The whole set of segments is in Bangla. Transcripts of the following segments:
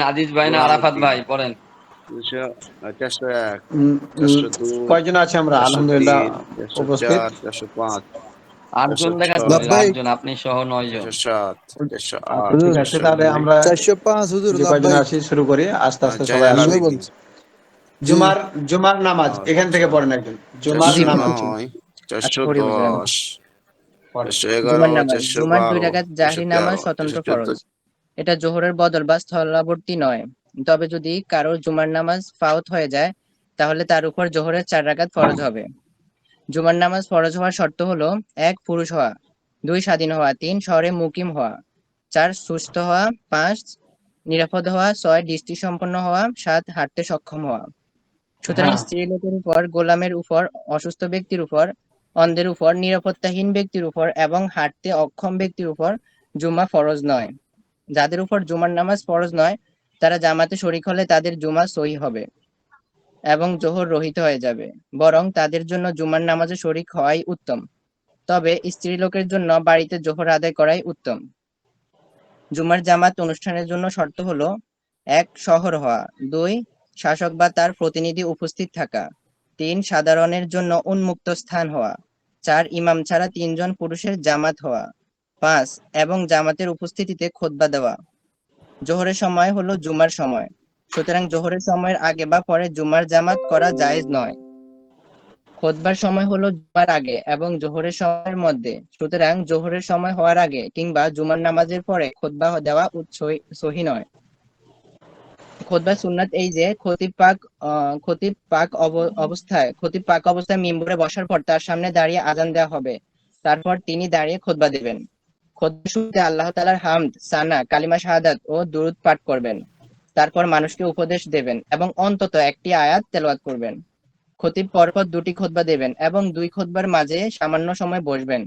আজিজ ভাই না গোলাম আরাফাত উদ্দিন। ভাই পড়েন। 401, উম, উম, 402, কয়জন আছে আমরা? আলহামদুলিল্লাহ 403, উপস্থিত। 404, 405, 8 জন দেখাচ্ছে, 406, 8 জন, আপনি সহ 9 জন। 407, আচ্ছা 408, ঠিক হুজুর আছে, তাহলে 409, আমরা 405 হুজুর যে কয়জন লাভবাহিক। আছি শুরু করি আস্তে আস্তে সবাই জয়নাল আসবে। আমি আবেদিন। বলছি জি জুমার জুমার নামাজ এখান থেকে আচ্ছা, পড়েন একজন। জুমার জি নামাজ পড়ছি। 409, আচ্ছা পড়ি হুজুর আমি। 410, পড়েন। 411, জুমার নামাজ। জুমার 2 412, রাকাত জাহরি নামাজ 413, স্বতন্ত্র ফরজ। 414। এটা জোহরের বদল বা স্থলাবর্তী নয়। তবে যদি কারোর জুমার নামাজ ফাউত হয়ে যায় তাহলে তার উপর জোহরের 4 রাকাত ফরজ হবে। জুমার নামাজ ফরজ হওয়ার শর্ত হলো 1 পুরুষ হওয়া, 2 স্বাধীন হওয়া, 3 শহরে মুকিম হওয়া, 4 সুস্থ হওয়া, 5 নিরাপদ হওয়া, 6 দৃষ্টিসম্পন্ন হওয়া, 7 হাঁটতে সক্ষম হওয়া। সুতরাং হ্যাঁ, স্ত্রীলোকের উপর, গোলামের উপর, অসুস্থ ব্যক্তির উপর, অন্ধের উপর, নিরাপত্তাহীন ব্যক্তির উপর এবং হাঁটতে অক্ষম ব্যক্তির উপর জুমা ফরজ নয়। যাদের উপর জুমার নামাজ ফরজ নয় তারা জামাতে শরীক হলে তাদের জুমা সহি হবে এবং জোহর রহিত হয়ে যাবে। বরং তাদের জন্য জুমার নামাজে শরীক হওয়াই উত্তম। তবে স্ত্রীলোকের জন্য বাড়িতে জোহর আদায় করাই উত্তম। জুমার জামাত অনুষ্ঠানের জন্য শর্ত হলো 1 শহর হওয়া, 2 শাসক বা তার প্রতিনিধি উপস্থিত থাকা, 3 সাধারণের জন্য উন্মুক্ত স্থান হওয়া, 4 ইমাম ছাড়া 3 জন পুরুষের জামাত হওয়া, 5 এবং জামাতের উপস্থিতিতে খুতবা দেওয়া। জোহরের সময় হলো জুমার সময়। সুতরাং জোহরের সময়ের আগে বা পরে জুমার জামাত করা জায়েজ নয়। খুতবার সময় হলো জুমার আগে এবং জোহরের সময়ের মধ্যে। সুতরাং জোহরের সময় হওয়ার আগে কিংবা জুমার নামাজের পরে খুতবা দেওয়া সহি নয়। খুতবার সুন্নাত এই যে খতিব পাক অবস্থায় মিম্বরে বসার পর তার সামনে দাঁড়িয়ে আজান দেওয়া হবে। তারপর তিনি দাঁড়িয়ে খুতবা দেবেন। খুতবার শুরুতে আল্লাহ তাআলার হামদ, সানা, কালিমা শাহাদাত ও দুরূদ পাঠ করবেন। তারপর মানুষকে উপদেশ দেবেন এবং অন্তত একটি আয়াত তেলাওয়াত করবেন। খতিব পরপর 2টি খুতবা দেবেন এবং 2 খুতবার মাঝে সামান্য সময় বসবেন।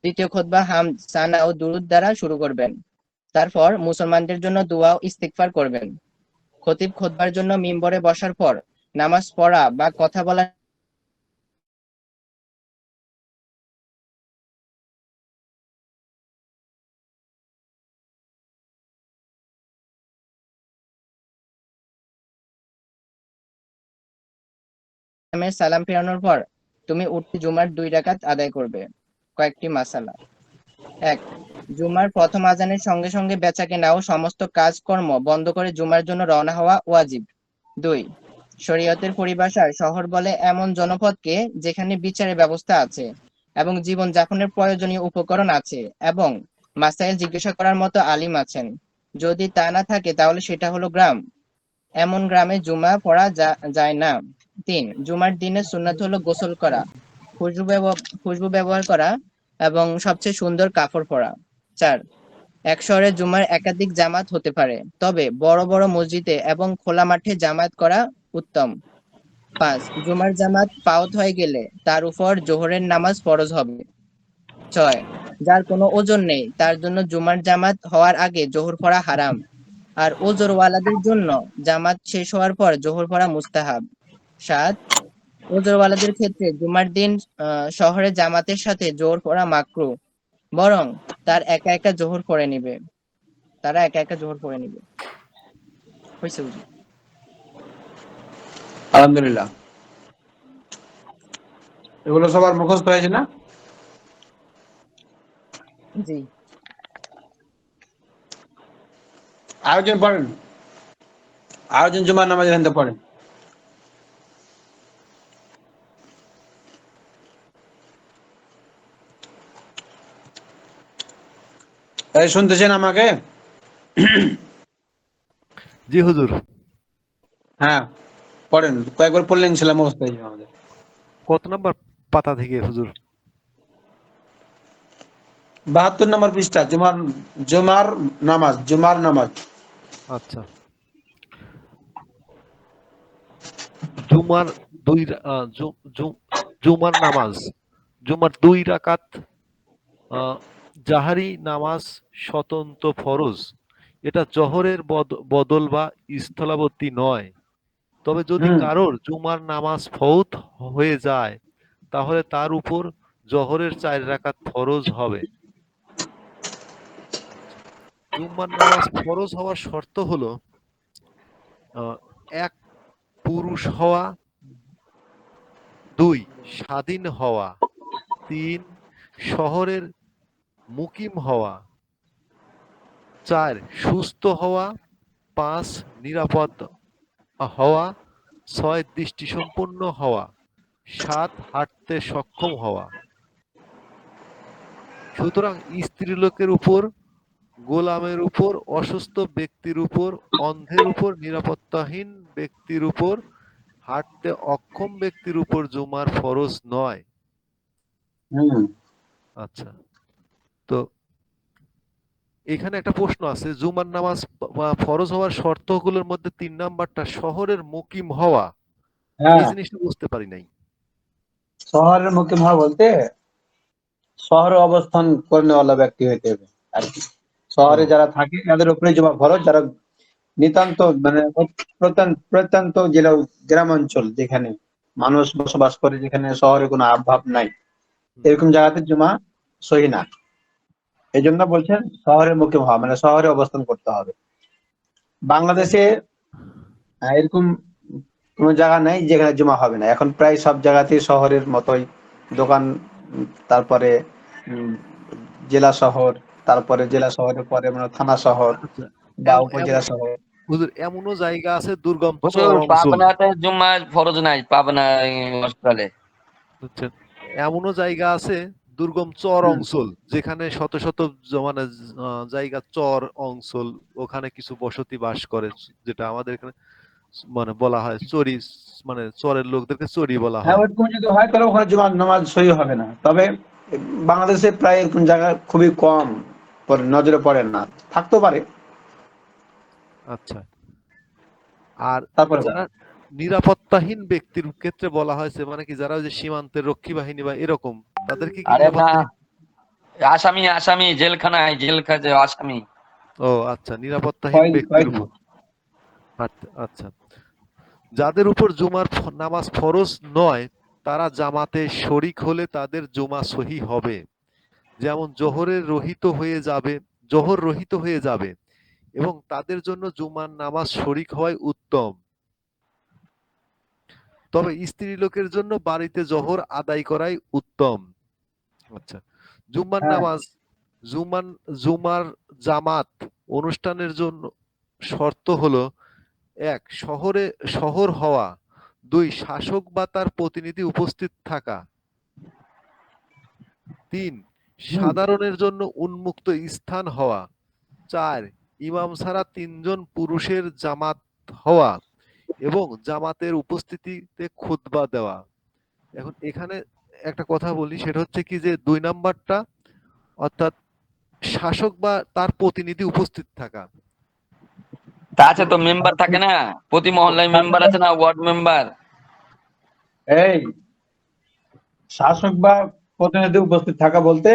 তৃতীয় খুতবা হামদ, সানা ও দুরূদ দ্বারা শুরু করবেন। তারপর মুসলমানদের জন্য দোয়া ও ইস্তিগফার করবেন। খতিব খুতবার জন্য মিম্বরে বসার পর নামাজ পড়া বা কথা বলা ইমামের সালাম ফেরানোর পর তুমি উঠতে জুমার 2 রাকাত আদায় করবে। কয়েকটি মাসালা। 1 জুমার প্রথম আজানের সঙ্গে সঙ্গে বেচাকেনা ও সমস্ত কাজকর্ম বন্ধ করে জুমার জন্য রওনা হওয়া ওয়াজিব। 2 শরীয়তের পরিভাষায় শহর বলে এমন জনপদকে যেখানে বিচারের ব্যবস্থা আছে এবং জীবন যাপনের প্রয়োজনীয় উপকরণ আছে এবং মাসাইল জিজ্ঞাসা করার মতো আলিম আছেন। যদি তা না থাকে তাহলে সেটা হলো গ্রাম। এমন গ্রামে জুমা পড়া যায় না। 3 জুমার দিনে সুন্নাত হলো গোসল করা, খুশবু ব্যবহার করা এবং সবচেয়ে সুন্দর কাপড় পরা। 4 এক শহরে জুমার একাধিক জামাত হতে পারে, তবে বড় বড় মসজিদে এবং খোলা মাঠে জামাত করা উত্তম। 5 জুমার জামাত ফাওত হয়ে গেলে তার উপর জোহরের নামাজ ফরজ হবে। 6 যার কোনো ওজর নেই তার জন্য জুমার জামাত হওয়ার আগে জোহর পড়া হারাম, আর ওজরওয়ালাদের জন্য জামাত শেষ হওয়ার পর জোহর পড়া মুস্তাহাব। 7 ওজরওয়ালাদের ক্ষেত্রে জুমার দিন শহরে জামাতের সাথে জোহর পড়া মাকরুহ, বরং তার একা একা জোহর পড়ে নিবে তারা একা একা জোহর পড়ে নিবে। হয়েছে হুজুর। আলহামদুলিল্লাহ। এগুলো সবার মুখস্থ হয়েছে না? জি। আরেকজন পড়েন, আরেকজন জুমার নামাজ এখান থেকে পড়েন। এই শুনতেছেন আমাকে? জি হুজুর। হ্যাঁ, পড়েন। কয়েকবার পড়লে ইনশাল্লাহ মুখস্থ হয়ে যাবে আমাদের। কত নাম্বার পাতা থেকে হুজুর? 72 নম্বর পৃষ্ঠা। জুমার জুমার নামাজ, জুমার নামাজ। আচ্ছা। জুমার দুই রা- আহ, জু- জু- জুমার নামাজ, জুমার 2 রাকাত আহ, জাহারি নামাজ স্বতন্ত্র ফরজ। এটা জহরের বদল বা স্থলাবর্তী নয়। তবে যদি হুম। কারোর জুমার নামাজ ফৌত হয়ে যায় তাহলে তার উপর জহরের 4 রাকাত ফরজ হবে। জুম্মার নামাজ ফরজ হওয়ার শর্ত হলো আহ, এক, পুরুষ হওয়া। 2, স্বাধীন হওয়া। 3, শহরের মুকিম হওয়া। 4, সুস্থ হওয়া। 5, নিরাপদ হওয়া। 6, দৃষ্টিসম্পন্ন হওয়া। 7, হাঁটতে সক্ষম হওয়া। সুতরাং স্ত্রীলোকের উপর, গোলামের উপর, অসুস্থ ব্যক্তির উপর, অন্ধের উপর, নিরাপত্তাহীন ব্যক্তির উপর, হাঁটতে অক্ষম ব্যক্তির উপর জুমার ফরজ নয়। আচ্ছা, তো এখানে একটা প্রশ্ন আছে, জুমার নামাজ ফরজ হওয়ার শর্তগুলোর মধ্যে 3 নাম্বারটা শহরের মুকিম হওয়া, হ্যাঁ, এই জিনিসটা বুঝতে পারি নাই। শহরের মুকিম হওয়া বলতে শহরে অবস্থান করেনেওয়ালা ব্যক্তি হইতে হবে আর কি। শহরে ও, যারা থাকে তাদের উপরে জমা ফরজ, যারা নিতান্ত মানে প্রত্যন্ত জেলা গ্রামাঞ্চল যেখানে মানুষ বসবাস করে, যেখানে শহরে কোনো অভাব নাই, হুম, এরকম জায়গাতে জমা সহি না। এই জন্য বলছেন শহরের মুকিম হওয়া মানে শহরে অবস্থান করতে হবে। বাংলাদেশে এরকম কোনো জায়গা নাই যেখানে জমা হবে না। এখন প্রায় সব জায়গাতেই শহরের মতোই দোকান, তারপরে উম, জেলা শহর, তারপরে জেলা শহরের পরে মানে থানা শহর আচ্ছা, বা এমন উপজেলা শহর। হুজুর এমনও জায়গা আছে দুর্গম হুজুর চর অঞ্চল, পাবনাতে জুম্মা ফরজ নাই, পাবনা হসপিটালে। বুঝছেন, এমনও জায়গা আছে দুর্গম চর হুম। অঞ্চল, যেখানে শত শত মানে জায়গা চর অঞ্চল, ওখানে কিছু বসতি বাস করে, যেটা আমাদের এখানে মানে বলা হয় চরি, মানে চরের লোকদেরকে চরি বলা হ্যাঁ, হয়। ওইরকম যদি হয় তাহলে ওখানে জুমার নামাজ সহি হবে না। তবে বাংলাদেশে প্রায় এরকম জায়গা খুবই কম নজরে পড়ে না, থাকতেও পারে। আচ্ছা, আর তারপরে বল। যারা নিরাপত্তাহীন ব্যক্তির ক্ষেত্রে বলা হয়েছে, মানে কি যারা ওই যে সীমান্তের রক্ষী বাহিনী বা এরকম, তাদেরকে কি আরে না, নিরাপত্তাহীন? আসামি আসামি জেলখানায়, জেল খাটে আসামি। ও আচ্ছা, নিরাপত্তাহীন ব্যক্তির কয়দিন? উপর। আচ্ছা, যাদের উপর জুমার নামাজ ফরজ নয়, তারা জামাতে শরিক হলে তাদের জুমা সহি হবে। যেমন জোহর রহিত হয়ে যাবে এবং তাদের জন্য জুমার নামাজ শরিক হওয়াই উত্তম। তবে স্ত্রী লোকের জন্য বাড়িতে জোহর আদায় করাই উত্তম। আচ্ছা, জুম্মার হ্যাঁ, নামাজ, জুমার জামাত অনুষ্ঠানের জন্য শর্ত হলো: 1, শহর হওয়া। 2, শাসক বা তার প্রতিনিধি উপস্থিত থাকা। 3, হুম, সাধারণের জন্য উন্মুক্ত স্থান হওয়া। 4, ইমাম ছাড়া 3 জন পুরুষের জামাত হওয়া এবং জামাতের উপস্থিতিতে খুতবা দেওয়া। এখন এখানে একটা কথা বলি, সেটা হচ্ছে কি যে 2 নাম্বারটা, অর্থাৎ শাসক বা তার প্রতিনিধি উপস্থিত থাকা। তা আছে তো, মেম্বার থাকে না, প্রতি মহল্লায় মেম্বার আছে না, ওয়ার্ড মেম্বার। এই শাসক বা প্রতিনিধি উপস্থিত থাকা বলতে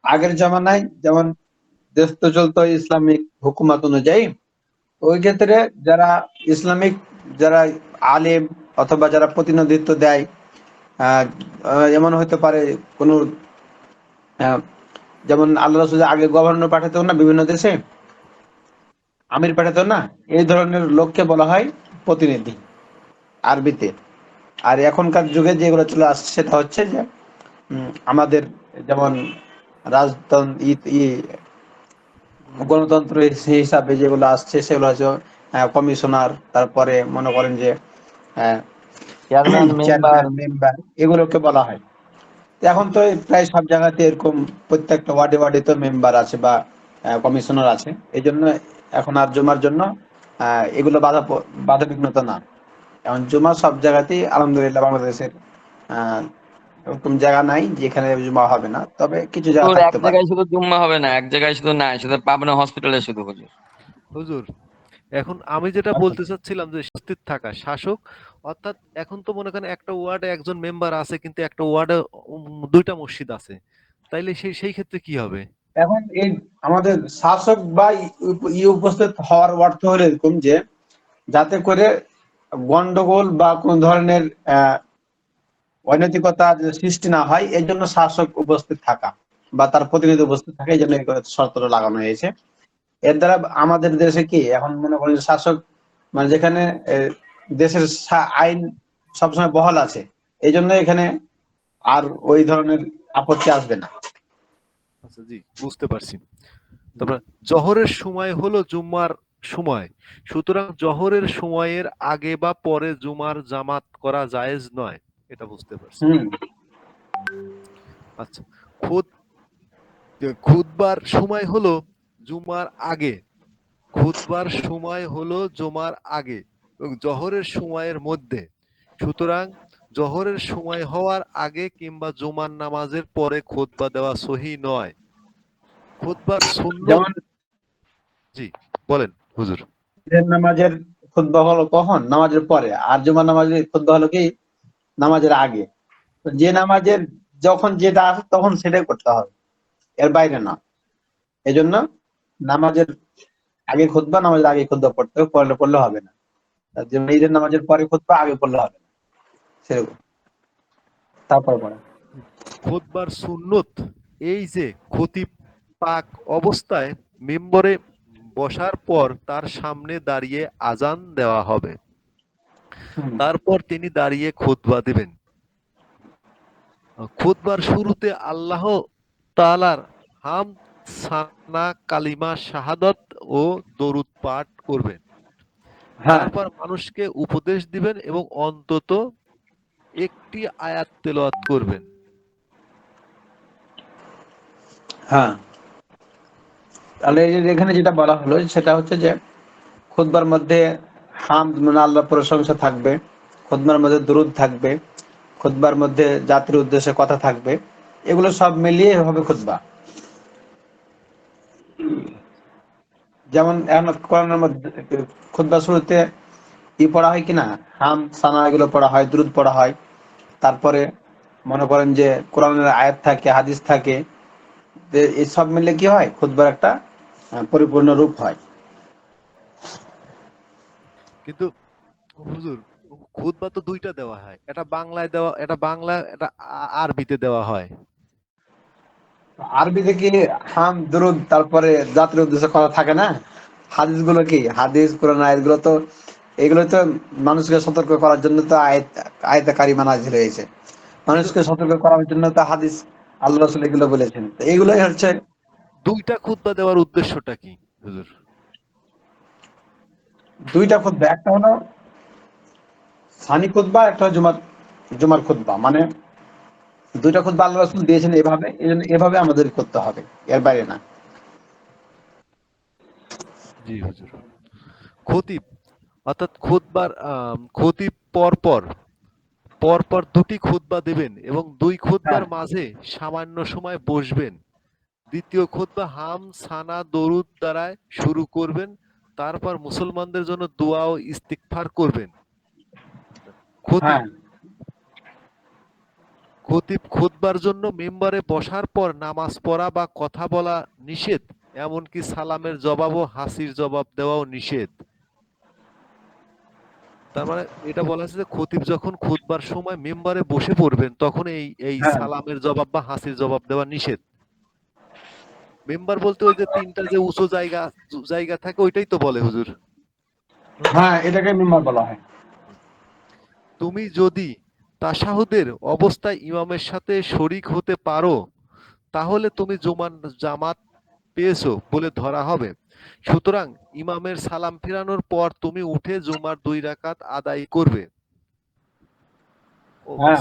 আগের জামানায় যেমন দেশ তো চলতো ইসলামিক হুকুমাত অনুযায়ী, ওই ক্ষেত্রে যারা ইসলামিক, যারা আলেম অথবা যারা প্রতিনিধিত্ব দেয়, আহ, এমন হতে পারে কোনো আহ, যেমন আল্লাহ রাসূল আগে গভর্নর পাঠাতো না বিভিন্ন দেশে, আমির পাঠাতো না, এই ধরনের লোককে বলা হয় প্রতিনিধি আরবিতে। আর এখনকার যুগে যেগুলো চলে আসছে সেটা হচ্ছে যে আমাদের যেমন রাজতন্ত্র গণতন্ত্র হিসাবে যেগুলো আসছে সেগুলো হচ্ছে কমিশনার, তারপরে মনে করেন যে চেয়ারম্যান, মেম্বার। চেয়ারম্যান, মেম্বার, এগুলোকে বলা হয়। তো এখন তো প্রায় সব জায়গাতে এরকম প্রত্যেকটা ওয়ার্ডে ওয়ার্ডে তো মেম্বার আছে বা কমিশনার আছে। এই জন্য এখন আর জুমার জন্য এগুলো বাধা বিঘ্নতা না। এখন জুমা সব জায়গাতেই আলহামদুলিল্লাহ বাংলাদেশের আহ ওরকম জায়গা নাই যেখানে জুমা হবে না, তবে কিছু জায়গা হুজুর এক থাকতে পারে। জায়গায় শুধু জুম্মা হবে না, এক জায়গায় শুধু নাই, শুধু পাবনা হসপিটালে শুধু হুজুর। হুজুর, এখন আমি যেটা বলতে চাচ্ছিলাম যে উপস্থিত থাকা শাসক, অর্থাৎ এখন তো মনে করেন একটা ওয়ার্ডে একজন মেম্বার আছে, কিন্তু একটা ওয়ার্ডে 2টা মসজিদ আছে, তাইলে সেই ক্ষেত্রে কি হবে? এখন এই আমাদের শাসক বা উপস্থিত হওয়ার অর্থ হলো এরকম যে যাতে করে গন্ডগোল বা কোন ধরনের অনৈতিকতার সৃষ্টি না হয়, এই জন্য শাসক উপস্থিত থাকা বা তার প্রতিনিধি উপস্থিত থাকা, এই জন্য এই শর্তটা লাগানো হয়েছে। এর দ্বারা আমাদের দেশে কি এখন মনে করেন শাসক মানে যেখানে দেশের আইন সবসময় বহাল আছে, এই জন্য এখানে আর ওই ধরনের আপত্তি আসবে না। আচ্ছা, জি, বুঝতে পারছি। তারপর জহরের সময় হলো জুম্মার সময়, সুতরাং জহরের সময়ের আগে বা পরে জুমার জামাত করা জায়েজ নয়, এটা বুঝতে পারছি। হুম। আচ্ছা, খুতবার সময় হলো জুমার আগে, খুতবার সময় হলো জুমার আগে এবং জহরের সময়ের মধ্যে, সুতরাং জহরের সময় হওয়ার আগে কিংবা জুমার নামাজের পরে খুতবা দেওয়া সহি নয়। খুতবার সুন্নত, যেমন জি বলেন হুজুর। ঈদের নামাজের খুতবা হলো কখন? নামাজের পরে। আর জুমার নামাজের খুতবা হলো কি? নামাজের আগে। তো যে নামাজের যখন যেটা আসে তখন সেটাই করতে হবে, এর বাইরে না। এই জন্য নামাজের আগে খুতবা, নামাজের আগে খুতবা পড়তে হবে, পড়লে হবে না। আর যেমন ঈদের নামাজের পরে খুতবা, আগে পড়লে হবে না, সেরকম। তারপর পড়া। খুতবার সুন্নত এই যে খতিব পাক অবস্থায় মিম্বরে বসার পর তার সামনে দাঁড়িয়ে আজান দেওয়া হবে, হুম। তারপর তিনি দাঁড়িয়ে খুতবা দিবেন। খুতবার শুরুতে আল্লাহ তাআলার হামদ, সানা, কালিমা, শাহাদাত ও দরুদ পাঠ করবেন। হ্যাঁ, তারপর মানুষকে উপদেশ দিবেন এবং অন্তত একটি আয়াত তেলাওয়াত করবেন। হ্যাঁ। তাহলে এই যে এখানে যেটা বলা হলো সেটা হচ্ছে যে খুতবার মধ্যে হামদ, মানে আল্লাহর প্রশংসা থাকবে, খুতবার মধ্যে দুরূদ থাকবে, খুতবার মধ্যে জাতির উদ্দেশ্যে কথা থাকবে, এগুলো সব মিলিয়ে হবে খুতবা। যেমন এখন কোরআনের মধ্যে খুতবা শুরুতে পড়া হয় কিনা, হাম সানা এগুলো পড়া হয়, দুরূদ পড়া হয়। তারপরে মনে করেন যে কোরআনের আয়াত থাকে, হাদিস থাকে, যে এই সব মিলে কি হয়, খুতবার একটা পরিপূর্ণ রূপ হয়। কিন্তু হুজুর, খুতবা তো দুইটা দেওয়া হয়, এটা বাংলায় দেওয়া, এটা বাংলা, এটা আরবিতে দেওয়া হয়। আরবিতে কি হাম দুরূদ তারপরে জাতির উদ্দেশ্যে কথা থাকে না? হাদিস গুলো কি, হাদিস কোরআন আয়াত গুলো তো, এগুলো তো মানুষকে সতর্ক করার জন্য তো আয়াতে কারিমা নাযিল হয়েছে। কিন্তু মানুষকে সতর্ক করার জন্য তো হাদিস, আল্লাহ রাসূল এগুলো বলেছেন। তো এইগুলোই হচ্ছে দুইটা খুতবা দেওয়ার উদ্দেশ্যটা কি হুজুর? দুইটা খুতবা। একটা হলো সানি খুতবা, একটা হলো জুমার খুতবা। মানে দুইটা খুতবা আল্লাহ রাসূল দিয়েছেন এভাবে, এই জন্য এভাবে আমাদের করতে হবে, এর বাইরে না। জি হুজুর। খতিব অর্থাৎ খুতবার খতিব পরপর পরপর দুটি খুতবা দেবেন এবং দুই খুতবার হ্যাঁ, মাঝে সামান্য সময় বসবেন। দ্বিতীয় খুতবা হাম, সানা, দরুদ দ্বারা শুরু করবেন, তারপর মুসলমানদের জন্য দোয়া ও ইস্তিগফার করবেন। খতিব হ্যাঁ, খতিব খুতবার জন্য মিম্বরে বসার পর নামাজ পড়া বা কথা বলা নিষেধ, এমনকি সালামের জবাব ও হাসির জবাব দেওয়াও নিষেধ। তার মানে এটা বলা হচ্ছে যে খতিব যখন খুতবার সময় মিম্বরে বসে পড়বেন তখন এই এই হ্যাঁ, সালামের জবাব বা হাসির জবাব দেওয়া নিষেধ। মিম্বার বলতে ওই যে তিনটা যে উঁচু জায়গা জায়গা থাকে ওইটাই তো বলে হুজুর। হুম? হ্যাঁ, এটাকে মিম্বার বলা হয়। তুমি যদি তাশাহুদের অবস্থায় ইমামের সাথে শরিক হতে পারো তাহলে তুমি জুমার জামাত পেয়েছো বলে ধরা হবে। সুতরাং ইমামের সালাম ফিরানোর পর তুমি উঠে জুমার 2 রাকাত আদায় করবে। ও হ্যাঁ,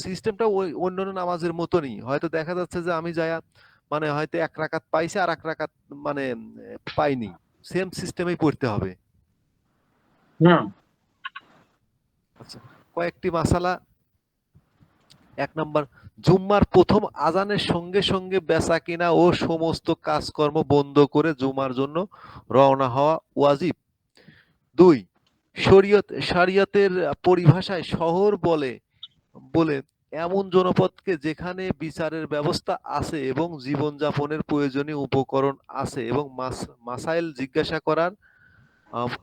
সিস্টেমটা ওই অন্যান্য নামাজের মতনই, হয়তো দেখা যাচ্ছে যে আমি যায়া মানে হয়তো 1 রাকাত পাইছি আর 1 রাকাত মানে পাইনি, সেম সিস্টেমেই পড়তে হবে। হুম, আচ্ছা, কয়েকটি মাসালা। 1 নাম্বার, জুম্মার প্রথম আজানের সঙ্গে সঙ্গে বেচাকেনা ও সমস্ত কাজকর্ম বন্ধ করে জুমার জন্য রওনা হওয়া ওয়াজিব। 2, শরিয়তের পরিভাষায় শহর বলে বলে এমন জনপদকে যেখানে বিচারের ব্যবস্থা আছে এবং জীবনযাপনের প্রয়োজনীয় উপকরণ আছে এবং মাসাইল জিজ্ঞাসা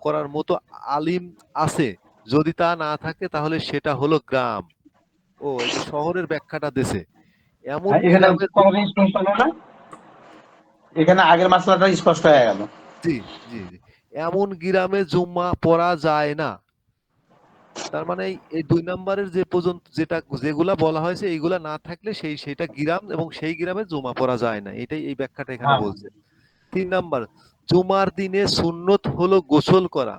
করার মতো আলিম আছে। যদি তা না থাকে তাহলে সেটা হলো গ্রাম। ও এই যে শহরের ব্যাখ্যাটা দিছে, এমন হ্যাঁ, এখানে গ্রামে কথাটা স্পষ্ট হলো না? এখানে আগের মাসলাটা স্পষ্ট হয়ে গেল। জি জি জি, এমন গ্রামে জুম্মা পড়া যায় না। তার মানে এই 2 নম্বরের যে পর্যন্ত যেগুলা বলা হয়েছে এইগুলা না থাকলে সেটা গ্রাম এবং সেই গ্রামে জুমা পড়া যায় না, এটাই এই ব্যাখ্যাটা এখানে হ্যাঁ। বলছে। 3 নাম্বার, জুমার দিনে সুন্নত হলো গোসল করা।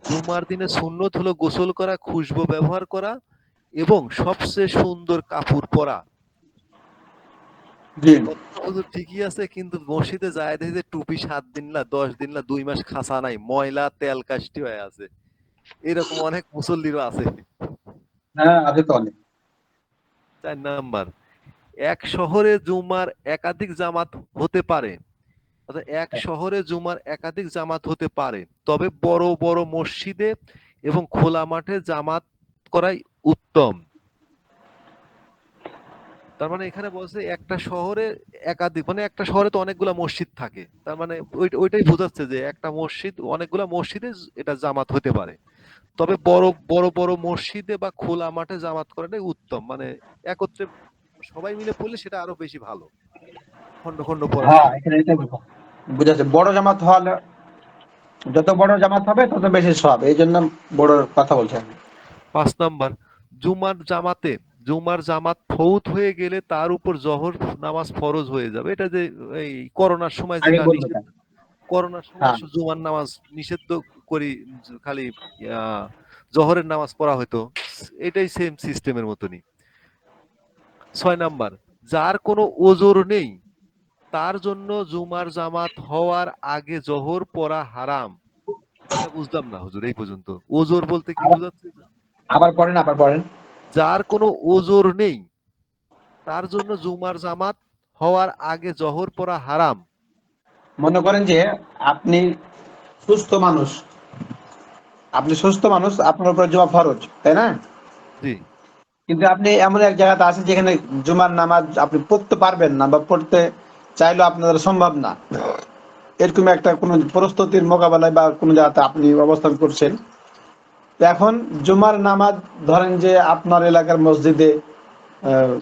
জুমার দিনে সুন্নত হলো গোসল করা, খুশবু ব্যবহার করা এবং সবচেয়ে সুন্দর কাপড় পরা। জি। কথা হুজুর ঠিকই আছে, কিন্তু মসজিদে যায় দেখি যে টুপি 7 দিন না 10 দিন না 2 মাস খাসা নাই, ময়লা তেল কাষ্টি হয়ে আছে। এরকম অনেক মুসল্লিরও আছে। হ্যাঁ, আছে তো অনেক। 4 নাম্বার, এক শহরে জুমার একাধিক জামাত হতে পারে। অর্থাৎ এক শহরে জুমার একাধিক জামাত হতে পারে, তবে বড় বড় মসজিদে এবং খোলা মাঠে জামাত করাই উত্তম। তার মানে এখানে বলছে একটা শহরে একাধিক, মানে একটা শহরে তো অনেকগুলা মসজিদ থাকে, তার মানে ওইটাই বোঝাচ্ছে যে একটা মসজিদ, অনেকগুলা মসজিদে এটা জামাত হতে পারে, তবে বড় বড় বড় মসজিদে বা খোলা মাঠে জামাত করাটাই উত্তম। মানে একত্রে সবাই মিলে পড়লে সেটা আরো বেশি ভালো, খন্ড খন্ড পড়ার হ্যাঁ, থেকে। এখানে এটাই বুঝাচ্ছে। বড় জামাত হলে, যত বড় জামাত হবে তত বেশি সওয়াব, এই জন্য বড় কথা বলছি আমি। 5 নাম্বার, জুমার জামাত ফৌত হয়ে গেলে তার উপর জহর নামাজ ফরজ হয়ে যাবে। এটা যে এই করোনার সময় আগে যেটা বলতে নিষেধ, চান। করোনার সময় হ্যাঁ। জুমার নামাজ নিষিদ্ধ করি, খালি জহরের নামাজ পড়া হতো, এটাই সেম সিস্টেমের মতনই। 6 নাম্বার, যার কোনো ওজর নেই তার জন্য জুমার জামাত হওয়ার আগে জহর পড়া হারাম। এটা বুঝলাম না হুজুর এই পর্যন্ত, ওজর বলতে কি আবার বোঝাচ্ছে? আবার পড়েন। যার কোনো ওজর নেই তার জন্য জুমার জামাত হওয়ার আগে জহর পড়া হারাম। মনে করেন যে আপনি সুস্থ মানুষ, আপনার উপর জুমা ফরজ, তাই না? জি। কিন্তু আপনি এমন এক জায়গাতে আছেন যেখানে জুমার নামাজ আপনি পড়তে পারবেন না, বা পড়তে চাইলেও আপনার দ্বারা সম্ভব না। এরকম একটা কোন পরিস্থিতির মোকাবেলায় বা কোন জায়গাতে আপনি অবস্থান করছেন। তো এখন জুমার নামাজ, ধরেন যে আপনার এলাকার মসজিদে আহ,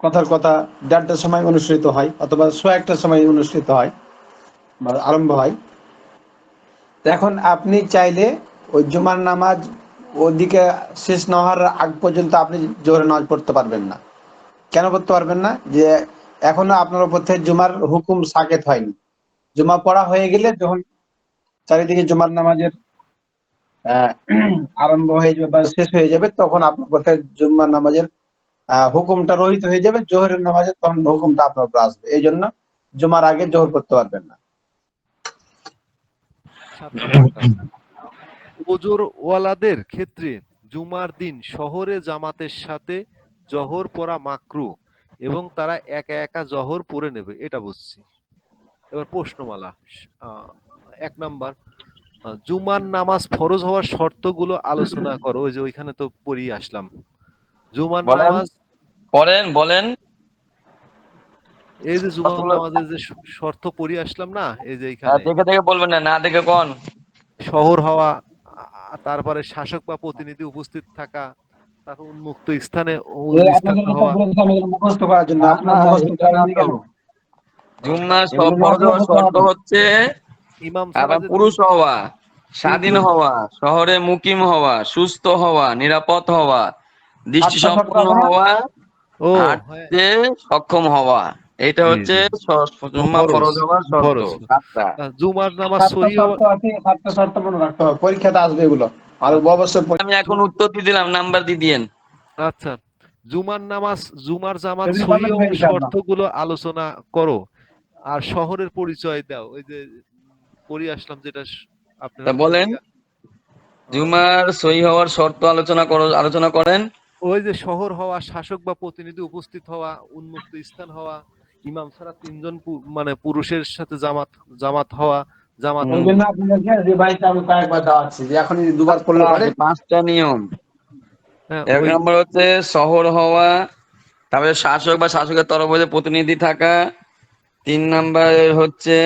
কথার কথা 1:30টার সময় অনুষ্ঠিত হয়, অথবা 1:15টার সময় অনুষ্ঠিত হয় বা আরম্ভ হয়। তো এখন আপনি চাইলে ওই জুমার নামাজ ওদিকে শেষ না হওয়ার আগ পর্যন্ত আপনি জোহরের নামাজ পড়তে পারবেন না। কেন করতে পারবেন না? যে এখনো আপনার উপর থেকে জুমার হুকুম সাকেত হয়নি। জুমা পড়া হয়ে গেলে, যখন চারিদিকে জুমার নামাজের আহ আরম্ভ হয়ে যাবে বা শেষ হয়ে যাবে, তখন আপনার উপর থেকে জুমার নামাজের হুকুমটা রহিত হয়ে যাবে। জোহরের নামাজের তখন হুকুমটা আপনার উপর আসবে। এই জন্য জুমার আগে জোহর করতে পারবেন না। 7 নাম্বারটা, ওজর ওয়ালাদের ক্ষেত্রে জুমার দিন শহরে জামাতের সাথে জহর পড়া মাকরু এবং তারা একা একা জহর পড়ে নেবে, এটা বুঝছি। এবার প্রশ্নমালা। 1 নাম্বার, জুমার নামাজ ফরজ হওয়ার শর্তগুলো আলোচনা করো। ওই যে ওইখানে তো পড়িয়ে আসলাম। জুমার বলেন, নামাজ, বলেন। এই যে জুমার কতগুলো? নামাজের যে শর্ত পড়িয়ে আসলাম না, এই যে হ্যাঁ, এখানে দেখে দেখে বলবেন না, না দেখে কোন। শহর হওয়া, তারপরে শাসক বা প্রতিনিধি উপস্থিত থাকা, তারপর উন্মুক্ত স্থানে আপনাদের স্থান হওয়া। মুখস্থ করার জন্য, আপনার মুখস্থ এটা না করেননি তো। কেন? জুম্মার এগুলো ফরজ হওয়ার শর্ত হচ্ছে ইমাম ছাড়া আবার যে পুরুষ হওয়া, স্বাধীন তিনজন। হওয়া, শহরে মুকিম হওয়া, সুস্থ হওয়া, নিরাপদ হওয়া, দৃষ্টি 7টা শর্ত সম্পন্ন আছে না? হওয়া, ও হ্যাঁ, হাঁটতে সক্ষম হওয়া। এটা জি হচ্ছে জি, জুম্মা ফরজ, ফরজ হওয়ার শর্ত। ফরজ। 7টা। জুমার নামাজ 7টা সহি হওয়া। শর্ত আছে, 7টা শর্ত মনে রাখতে হবে, পরীক্ষাতে আসবে এগুলো। আর আচ্ছা অবশ্যই আমি এখন জু- উত্তর দিয়ে দিলাম, নাম্বার দিয়ে দিয়েন। আচ্ছা, জুমার জামাত যদি সহি পাবেন হওয়ার ইনশাআল্লাহ। শর্তগুলো আলোচনা করো আর শহরের পরিচয় দাও। ওই যে পড়ে আসলাম যেটা আপনার তা ওখান বলেন, থেকে। আহ, জুমার সহি হওয়ার শর্ত আলোচনা করেন। ওই যে শহর হওয়া, শাসক বা প্রতিনিধি উপস্থিত হওয়া, উন্মুক্ত স্থান হওয়া, ইমাম ছাড়া 3জন মানে পুরুষের সাথে জামাত হওয়া, জামাত। ওই হুম, জন্য আপনাদেরকে রিভাইসটা আমি কয়েকবার দেওয়াচ্ছি, যে এখন দুবার পড়লে পারে। 5টা নিয়ম। হ্যাঁ, 1 ওই নম্বর হচ্ছে শহর হওয়া, তারপরে শাসক বা শাসকের তরফ হতে প্রতিনিধি থাকা। 3 নাম্বার হচ্ছে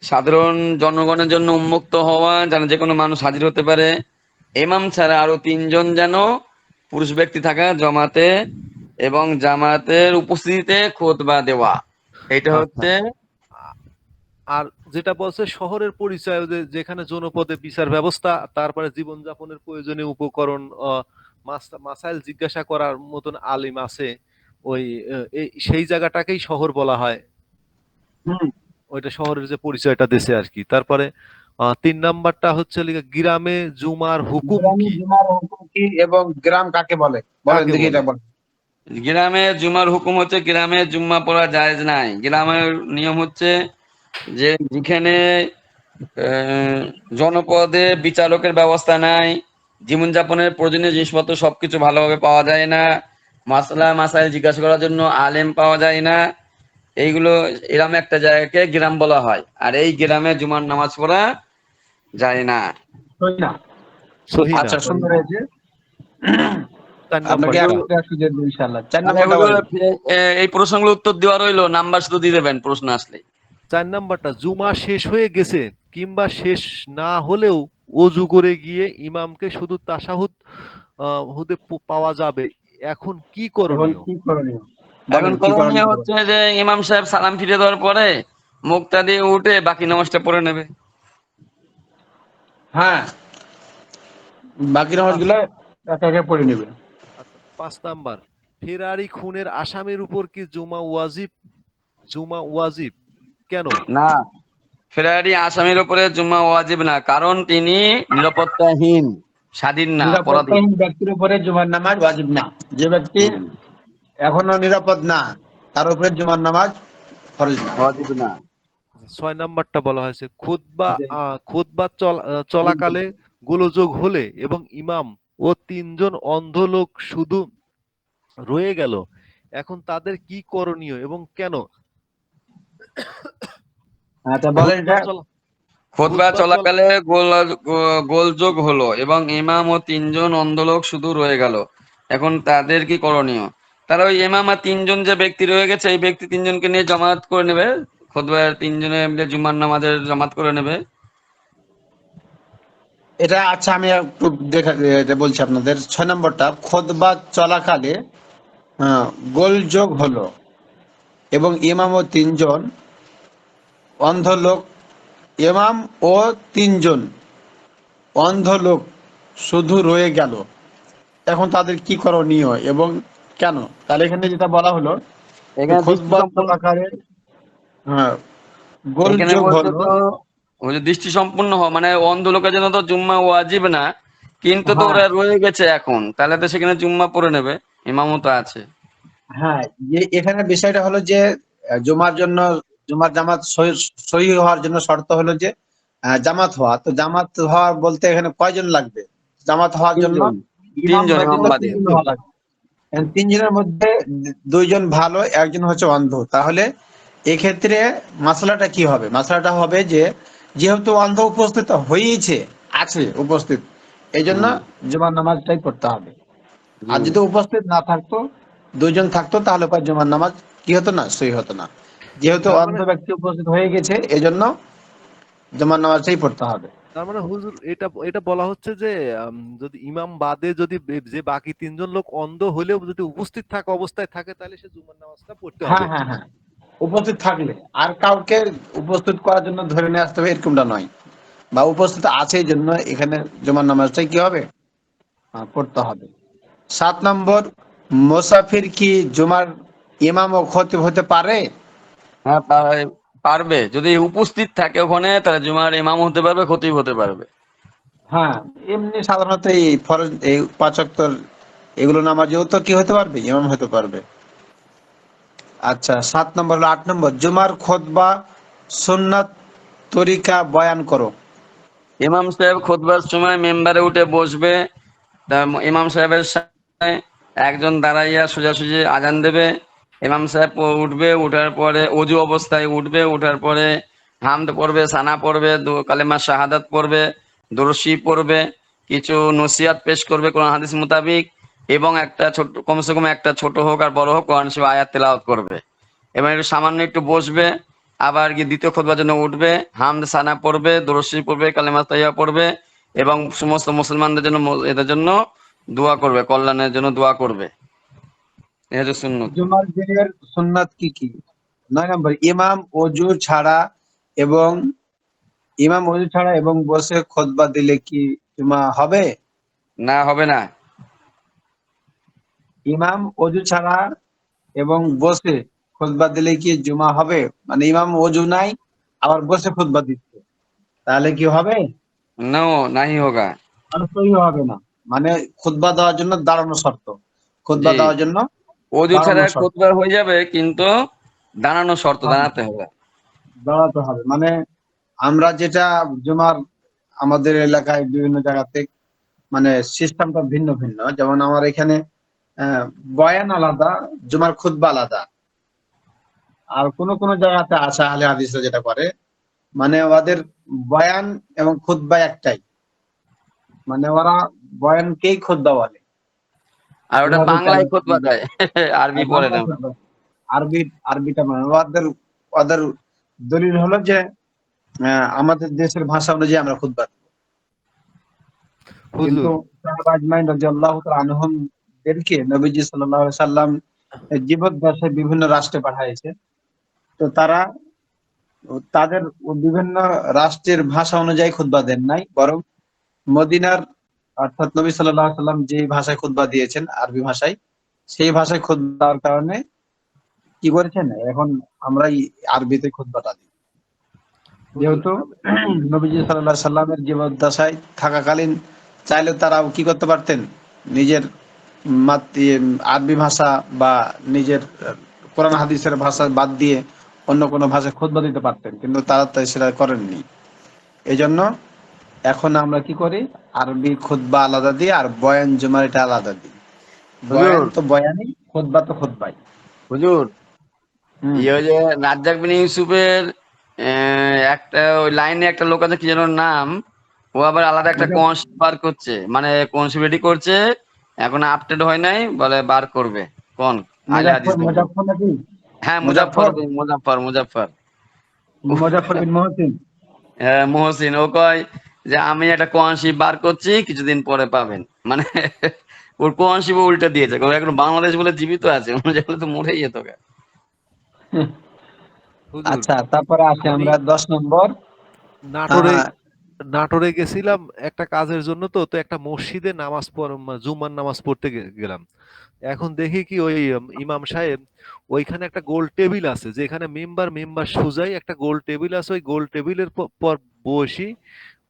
সাধারণ জনগণের জন্য উন্মুক্ত হওয়া, যেন যে কোনো মানুষ হাজির হতে পারে। ইমাম ছাড়া আরো 3জন যেন পুরুষ ব্যক্তি থাকা জমাতে, এবং জামাতের উপস্থিতিতে খুতবা দেওয়া। এটা আচ্ছা। হচ্ছে আর যেটা বলছে শহরের পরিচয়, যেখানে জনপদে বিচার ব্যবস্থা, তারপরে জীবনযাপনের প্রয়োজনীয় উপকরণ, মাসাইল জিজ্ঞাসা করার মতন আলিম আছে, ওই সেই জায়গাটাকেই শহর বলা হয়। হুম। ওইটা শহরের যে পরিচয়টা দিছে আর কি। তারপরে 3 নাম্বারটা হচ্ছে গ্রামে জুমার হুকুম গ্রামে কি? জুমার হুকুম কি এবং গ্রাম কাকে বলে, বলেন কাকে দেখি বলে? এটা বলেন। গ্রামে জুমার হুকুম হচ্ছে গ্রামে জুম্মা পড়া জায়েজ নাই। গ্রামের নিয়ম হচ্ছে যে যেখানে জনপদে বিচারকের ব্যবস্থা নাই, জীবনযাপনের প্রয়োজনীয় জিনিসপত্র সবকিছু ভালোভাবে পাওয়া যায় না, মাসলা মাসাইল জিজ্ঞাসা করার জন্য আলেম পাওয়া যায় না, এইগুলো এরকম একটা জায়গাকে গ্রাম বলা হয়। আর এই গ্রামে জুমার নামাজ পড়া যায় না। সহি না? সহি না। আচ্ছা, সুন্দর হয়েছে। 4 আপনাকে হুজুর, নাম্বারটা। 100 দিয়ে দেব ইনশাআল্লাহ। 4 তাহলে নম্বরটা হুজুর বলেন। এই প্রশ্নগুলো উত্তর দেওয়া রইলো, নাম্বার শুধু দিয়ে দেবেন প্রশ্ন আসলে। 4 নাম্বারটা, জুমা শেষ হয়ে গেছে কিংবা শেষ না হলেও অজু করে গিয়ে ইমামকে শুধু তাশাহুদ হতে পাওয়া যাবে, এখন কি এখন করণীয়? কি করণীয় এখন বলেন, কি করণীয় করণীয় বলেন। হচ্ছে যে ইমাম সাহেব সালাম ফিরে দেওয়ার পরে মুক্তা দিয়ে উঠে বাকি নামাজটা পড়ে নেবে। হ্যাঁ, বাকি নামাজগুলো একে একে পড়ে নেবে। আচ্ছা, 5 নাম্বার, ফেরারি খুনের আসামির উপর কি জুমা ওয়াজিব? জুমা ওয়াজিব কেন? না, ফেরারি আসামির উপরে জুম্মা ওয়াজিব না, কারণ তিনি নিরাপত্তাহীন, স্বাধীন না, পরাধীন। নিরাপত্তাহীন ব্যক্তির উপরে জুমার নামাজ ওয়াজিব না। যে ব্যক্তি হুম, এখনো নিরাপদ না, তার উপরে জুমার নামাজ ফরজ না। ওয়াজিব না। 6 নাম্বারটা বলা হয়েছে, খুতবা জি। খুতবা চলাকালে গোলযোগ হলে এবং ইমাম ও 3 জন অন্ধ লোক শুধু রয়ে গেল, এখন তাদের কি করণীয় এবং কেন? আচ্ছা বলেন খুতবা এটা। চলা খুতবা খুতবা চলা চলাকালে গোলযোগ হলো এবং ইমাম ও তিনজন অন্ধলোক শুধু রয়ে গেল, এখন তাদের কি করণীয়? তারা ওই ইমাম আর তিনজন যে ব্যক্তি রয়ে গেছে, এই ব্যক্তি তিনজনকে নিয়ে জামাত করে নেবে, খুতবার তিনজনে মিলে জুমার নামাজের জামাত করে নেবে। এটা আচ্ছা, আমি একটু এটা বলছি আপনাদের। 6 নম্বরটা, খুতবা চলাকালে আহ, গোলযোগ হলো এবং ইমাম ও তিনজন অন্ধ লোক, ইমাম ও তিনজন অন্ধ লোক শুধু রয়ে গেল, এখন তাদের কি করণীয় এবং কেন? তাহলে এখানে যেটা বলা হলো, এখানে দৃষ্টি খুতবা সম্পন্ন, চলাকালে হ্যাঁ, এখানে গোলযোগ বলছে হলো। তো ওই যে দৃষ্টি সম্পন্ন হওয়া মানে অন্ধ লোকের জন্য তো জুম্মা ওয়াজিব না, কিন্তু তো হ্যাঁ, ওরা রয়ে গেছে এখন, তাহলে তো সেখানে জুম্মা পড়ে নেবে, ইমামও তো আছে। হ্যাঁ, এখানে বিষয়টা হলো যে জুমার জন্য, জুমার জামাত সহি সহি হওয়ার জন্য শর্ত হলো যে জামাত হওয়া। তো জামাত হওয়া বলতে এখানে কয়জন লাগবে জামাত হওয়ার জন্য? তিনজন, ইমাম তিনজন ব্যতীত ইমাম বাদে। তিনজন হওয়া লাগবে। এখন তিনজনের মধ্যে দুইজন ভালো, একজন হচ্ছে অন্ধ। তাহলে এক্ষেত্রে মাসলাটা কি হবে? মাসলাটা হবে যে যেহেতু অন্ধ উপস্থিত হয়েইছে, আছে উপস্থিত, এই জন্য হুম, জুমার নামাজটাই পড়তে হবে। জি। আর যদি উপস্থিত না থাকতো, দুইজন থাকতো, তাহলে পর জুমার নামাজ কি হতো না, সহি হতো না। যেহেতু তার অন্ধ মানে ব্যক্তি উপস্থিত হয়ে গেছে, এজন্য জুমার নামাজটাই পড়তে হবে। তার মানে হুজুর, এটা এটা বলা হচ্ছে যে যদি ইমাম বাদে যদি যে বাকি 3 জন লোক অন্ধ হলেও যদি উপস্থিত থাকা অবস্থায় থাকে, তাহলে সে জুমার নামাজটা পড়তে হ্যাঁ, হবে। হ্যাঁ, হ্যাঁ, উপস্থিত থাকলে, আর কাউকে উপস্থিত করার জন্য ধরে নিয়ে আসতে হবে এরকমটা নয়, বা উপস্থিত আছে এই জন্য এখানে জুমার নামাজটাই কি হবে, পড়তে হবে। 7 নম্বর, মুসাফির কি জুমার ইমাম ও খতিব হতে পারে? হ্যাঁ, পারবে, যদি উপস্থিত থাকে ওখানে, তাহলে জুমার ইমাম হতে পারবে, খতিব হতে পারবে। হ্যাঁ, এমনি সাধারণত এই ফরজ, এই 5 ওয়াক্তের এগুলো নামাজেও তো কি হতে পারবে, ইমাম হতে পারবে। আচ্ছা, 7 নম্বর হলো, 8 নম্বর, জুমার খুতবা সুন্নাত তরিকা বয়ান করো। ইমাম সাহেব খুতবার সময় মেম্বারে উঠে বসবে, তা ইমাম সাহেবের সামনে একজন দাঁড়াইয়া সোজাসুজি আজান দেবে। ইমাম সাহেব উঠবে, উঠার পরে অজু অবস্থায় উঠবে, উঠার পরে হামদ পড়বে, সানা পড়বে, কালেমা শাহাদাত পড়বে, দরুদ পড়বে, কিছু নসিহাত পেশ করবে কোরআন হাদিস মোতাবিক, এবং একটা ছোট, কমসে কম একটা ছোট হোক আর বড় হোক, কোরআন শরীফ আয়াত তেলাওয়াত করবে। এবং একটু সামান্য একটু বসবে, আবার কি দ্বিতীয় খুতবার জন্য উঠবে, হামদ সানা পড়বে, দরুদ শরীফ পড়বে, কালেমা তাইয়্যিবা পড়বে, এবং সমস্ত মুসলমানদের জন্য, এদের জন্য দোয়া করবে, কল্যাণের জন্য দোয়া করবে। এই হচ্ছে সুন্নত। জুমার দিনের সুন্নাত কি কি? 9 নম্বর, ইমাম অজু ছাড়া এবং ইমাম ওযু ছাড়া এবং বসে খুতবা দিলে কি জুমা হবে? না, হবে না। ইমাম ওযু ছাড়া এবং বসে খুতবা দিলে কি জুমা হবে? মানে ইমাম ওযু নাই আবার বসে খুতবা দিচ্ছে, তাহলে কি হবে? নো, নাহি হোগা। অবশ্যই হবে না। মানে খুতবা দেওয়ার জন্য দাঁড়ানো শর্ত, খুতবা জি, দেওয়ার জন্য ওযু ছাড়া দাঁড়ানো শর্ত। খুতবা হয়ে যাবে, কিন্তু দাঁড়ানো শর্ত, হ্যাঁ, দাঁড়াতে হবে। দাঁড়াতে হবে। মানে আমরা যেটা জুমার আমাদের এলাকায় বিভিন্ন জায়গাতে মানে সিস্টেমটা ভিন্ন ভিন্ন। যেমন আমার এখানে আহ, বয়ান আলাদা, জুমার খুতবা আলাদা। আর কোন কোন জায়গাতে আছে আহলে হাদিসরা যেটা করে, মানে ওদের বয়ান এবং খুতবা একটাই, মানে ওরা বয়ানকেই খুতবা বলে। আর ওটা এভাবে বাংলায় চালু। খুতবা দেয়, আরবি আর পড়ে বাংলা না। খুতবা, আরবিটা মানে ওদের ওদের দলিল হলো যে আমাদের দেশের ভাষা অনুযায়ী আমরা খুতবা দেব। কিন্তু হুজুর, সাহাবা আজমাইন রাদিয়াল্লাহু তাআলা আনহুম দেরকে নবীজি সাল্লাল্লাহু আলাইহি সাল্লাম জীবদ্দশায় বিভিন্ন রাষ্ট্রে পাঠিয়েছে। তো তারা তাদের বিভিন্ন রাষ্ট্রের ভাষা অনুযায়ী খুতবা দেন নাই, বরং মদিনার অর্থাৎ নবী সাল্লাল্লাহু আলাইহি সাল্লাম যে ভাষায় খুতবা দিয়েছেন আরবি ভাষায়, সেই ভাষায় খুতবা দেওয়ার কারণে কি করেছেন, এখন আমরা এই আরবিতে খুতবাটা দিই। হুজুর, যেহেতু নবীজি সাল্লাল্লাহু আলাইহি সাল্লামের জীবদ্দশায় থাকাকালীন চাইলে তারাও কি করতে পারতেন, নিজের আরবি ভাষা বা নিজের কোরআন হাদিসের ভাষা বাদ দিয়ে অন্য কোনো ভাষায় খুতবা দিতে পারতেন, কিন্তু তারা তো সেটা করেননি। এই জন্য এখন আমরা কি করি, আরবি খুতবা আলাদা দিই আর বয়ান জুমার এটা আলাদা দিই। বয়ান হুজুর, তো বয়ানই, খুতবা তো খুতবাই। হুজুর, হুম। ওই যে রাজ্জাক বিন ইউসুফের একটা ওই লাইনে একটা লোক আছে, কি যেন নাম, ও আবার আলাদা একটা কনসেপ্ট বার করছে, মানে কনসেপ্ট রেডি করছে, এখন আপডেট হয় নাই, বলে বার করবে। কোন আলে হাদিস বলবো। মুজাফফর নাকি? হ্যাঁ, মুজাফফর, মুজাফফর মুজাফফর, মুজাফফর। মুজাফফর বিন মহসিন। হ্যাঁ, মহসিন, ও কয় যে আমি একটা কোয়ানশিপ বার করছি, কিছুদিন পরে পাবেন। মানে ওর কোয়ানশিপ উল্টে দিয়েছে, ও এখন বাংলাদেশ বলে জীবিত আছে, অন্য জায়গায় তো মরেই যেত গা। হুজুর, আচ্ছা, তারপরে আসি আমি আমরা 10 নম্বর। নাটোরে আহ, নাটোরে গেছিলাম একটা কাজের জন্য। তো তো একটা মসজিদে জুম্মার নামাজ পড়তে গেলাম। এখন দেখি কি ওই ইমাম সাহেব ওইখানে একটা গোল টেবিল আছে, যেখানে মেম্বার সুজাই একটা গোল টেবিল আছে, ওই গোল টেবিলের পর বসি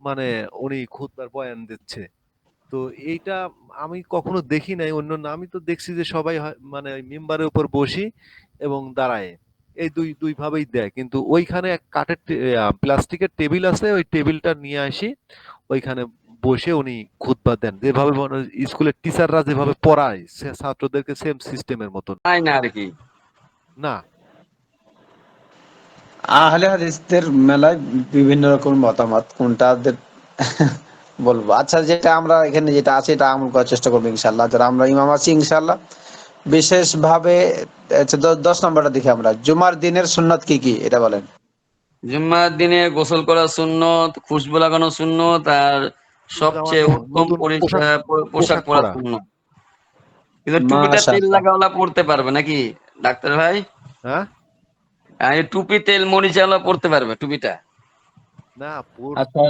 মানে উনি খুতবার বয়ান দিচ্ছে। তো এইটা আমি কখনো দেখি নাই অন্য না, আমি তো দেখছি যে সবাই মানে ওই মেম্বারের উপর বসি এবং দাঁড়ায়, এই দুই দুই ভাবেই দেয়। কিন্তু ওইখানে এক কাঠের প্লাস্টিকের টেবিল আছে, ওই টেবিলটা নিয়ে আসি, ওইখানে বসে উনি খুতবা দেন, যেভাবে মানে স্কুলের টিচাররা যেভাবে পড়ায় সে ছাত্রদেরকে সেম সিস্টেমের মতন। তাই না আর কি। না, আহলে হাদিসদের মেলায় বিভিন্ন রকম মতামত, কোনটা বলবো। আচ্ছা, যেটা আমরা এখানে যেটা আছে এটা আমল করার চেষ্টা করবো ইনশাল্লাহ, যারা আমরা ইমাম আছি ইনশাল্লাহ। বিশেষ ভাবে আচ্ছা, 10 নম্বরটা দেখি আমরা, জুমার দিনের সুন্নাত কি কি এটা বলেন। জুম্মার দিনে গোসল করা সুন্নত, খুশবু লাগানো সুন্নত, আর নতুন জামা সবচেয়ে কাপড়, উত্তম নতুন পোশাক পোশাক পরা পরা। সুন্নত। কিন্তু টুপিটা তেল মাশাআল্লাহ। লাগাওয়ালা পড়তে পারবে নাকি ডাক্তার ভাই? হ্যাঁ, আর এই টুপি তেল মরিচাওয়ালা পড়তে পারবে টুপিটা? না আচ্ছা।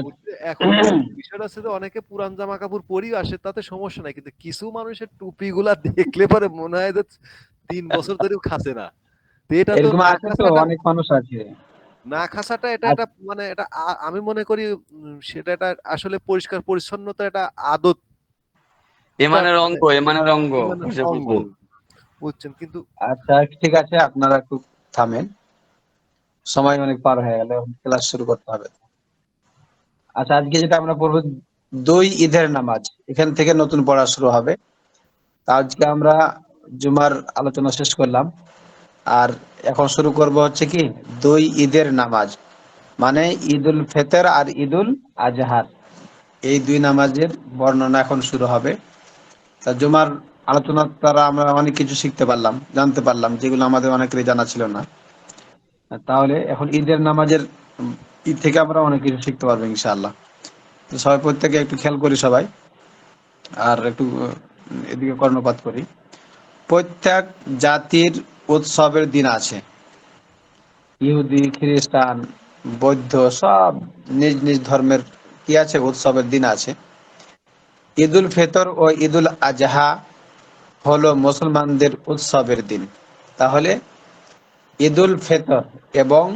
এখন বিষয়টা হচ্ছে যে অনেকে পুরান জামা কাপড় পরেই আসে, তাতে সমস্যা নাই, কিন্তু কিছু মানুষের টুপি গুলা দেখলে পরে মনে হয় যে 3 বছর ধরেও খাসে না। তো এটা তো এরকম না আছে, তো খাসাটা, অনেক মানুষ আছে। না খাসাটা এটা এটা মানে এটা আমি মনে করি সেটা এটা আসলে পরিষ্কার পরিচ্ছন্নতা এটা আদত, এমানের মানে অঙ্গ, এমানের অঙ্গ ইমানের হিসেবে অঙ্গ, বলবো। বুঝছেন? কিন্তু আচ্ছা, ঠিক আছে, আপনারা একটু থামেন, সময় অনেক পার হয়ে গেল, ক্লাস শুরু করতে হবে। আচ্ছা, আজকে যেটা আমরা পড়বো, দুই ঈদের নামাজ, এখান থেকে নতুন পড়া শুরু হবে। তা আজকে আমরা জুমার আলোচনা শেষ করলাম, আর এখন শুরু করব হচ্ছে কি, দুই ঈদের নামাজ, মানে ঈদুল ফিতর আর ঈদুল আজহার, এই দুই নামাজের বর্ণনা এখন শুরু হবে। তা জুমার আলোচনার দ্বারা আমরা অনেক কিছু শিখতে পারলাম, জানতে পারলাম, যেগুলো আমাদের অনেকেরই জানা ছিল না। তাহলে এখন ঈদের নামাজের ঈদ থেকে আমরা অনেক কিছু শিখতে পারবো ইনশাআল্লাহ। তো সবাই প্রত্যেকে একটু খেয়াল করি সবাই, আর একটু এদিকে কর্ণপাত করি। প্রত্যেক জাতির উৎসবের দিন আছে, ইহুদি, খ্রিস্টান, বৌদ্ধ সব নিজ নিজ ধর্মের কি আছে, উৎসবের দিন আছে। ঈদুল ফিতর ও ঈদুল আজহা হলো মুসলমানদের উৎসবের দিন। তাহলে ঈদুল ফিতর এবং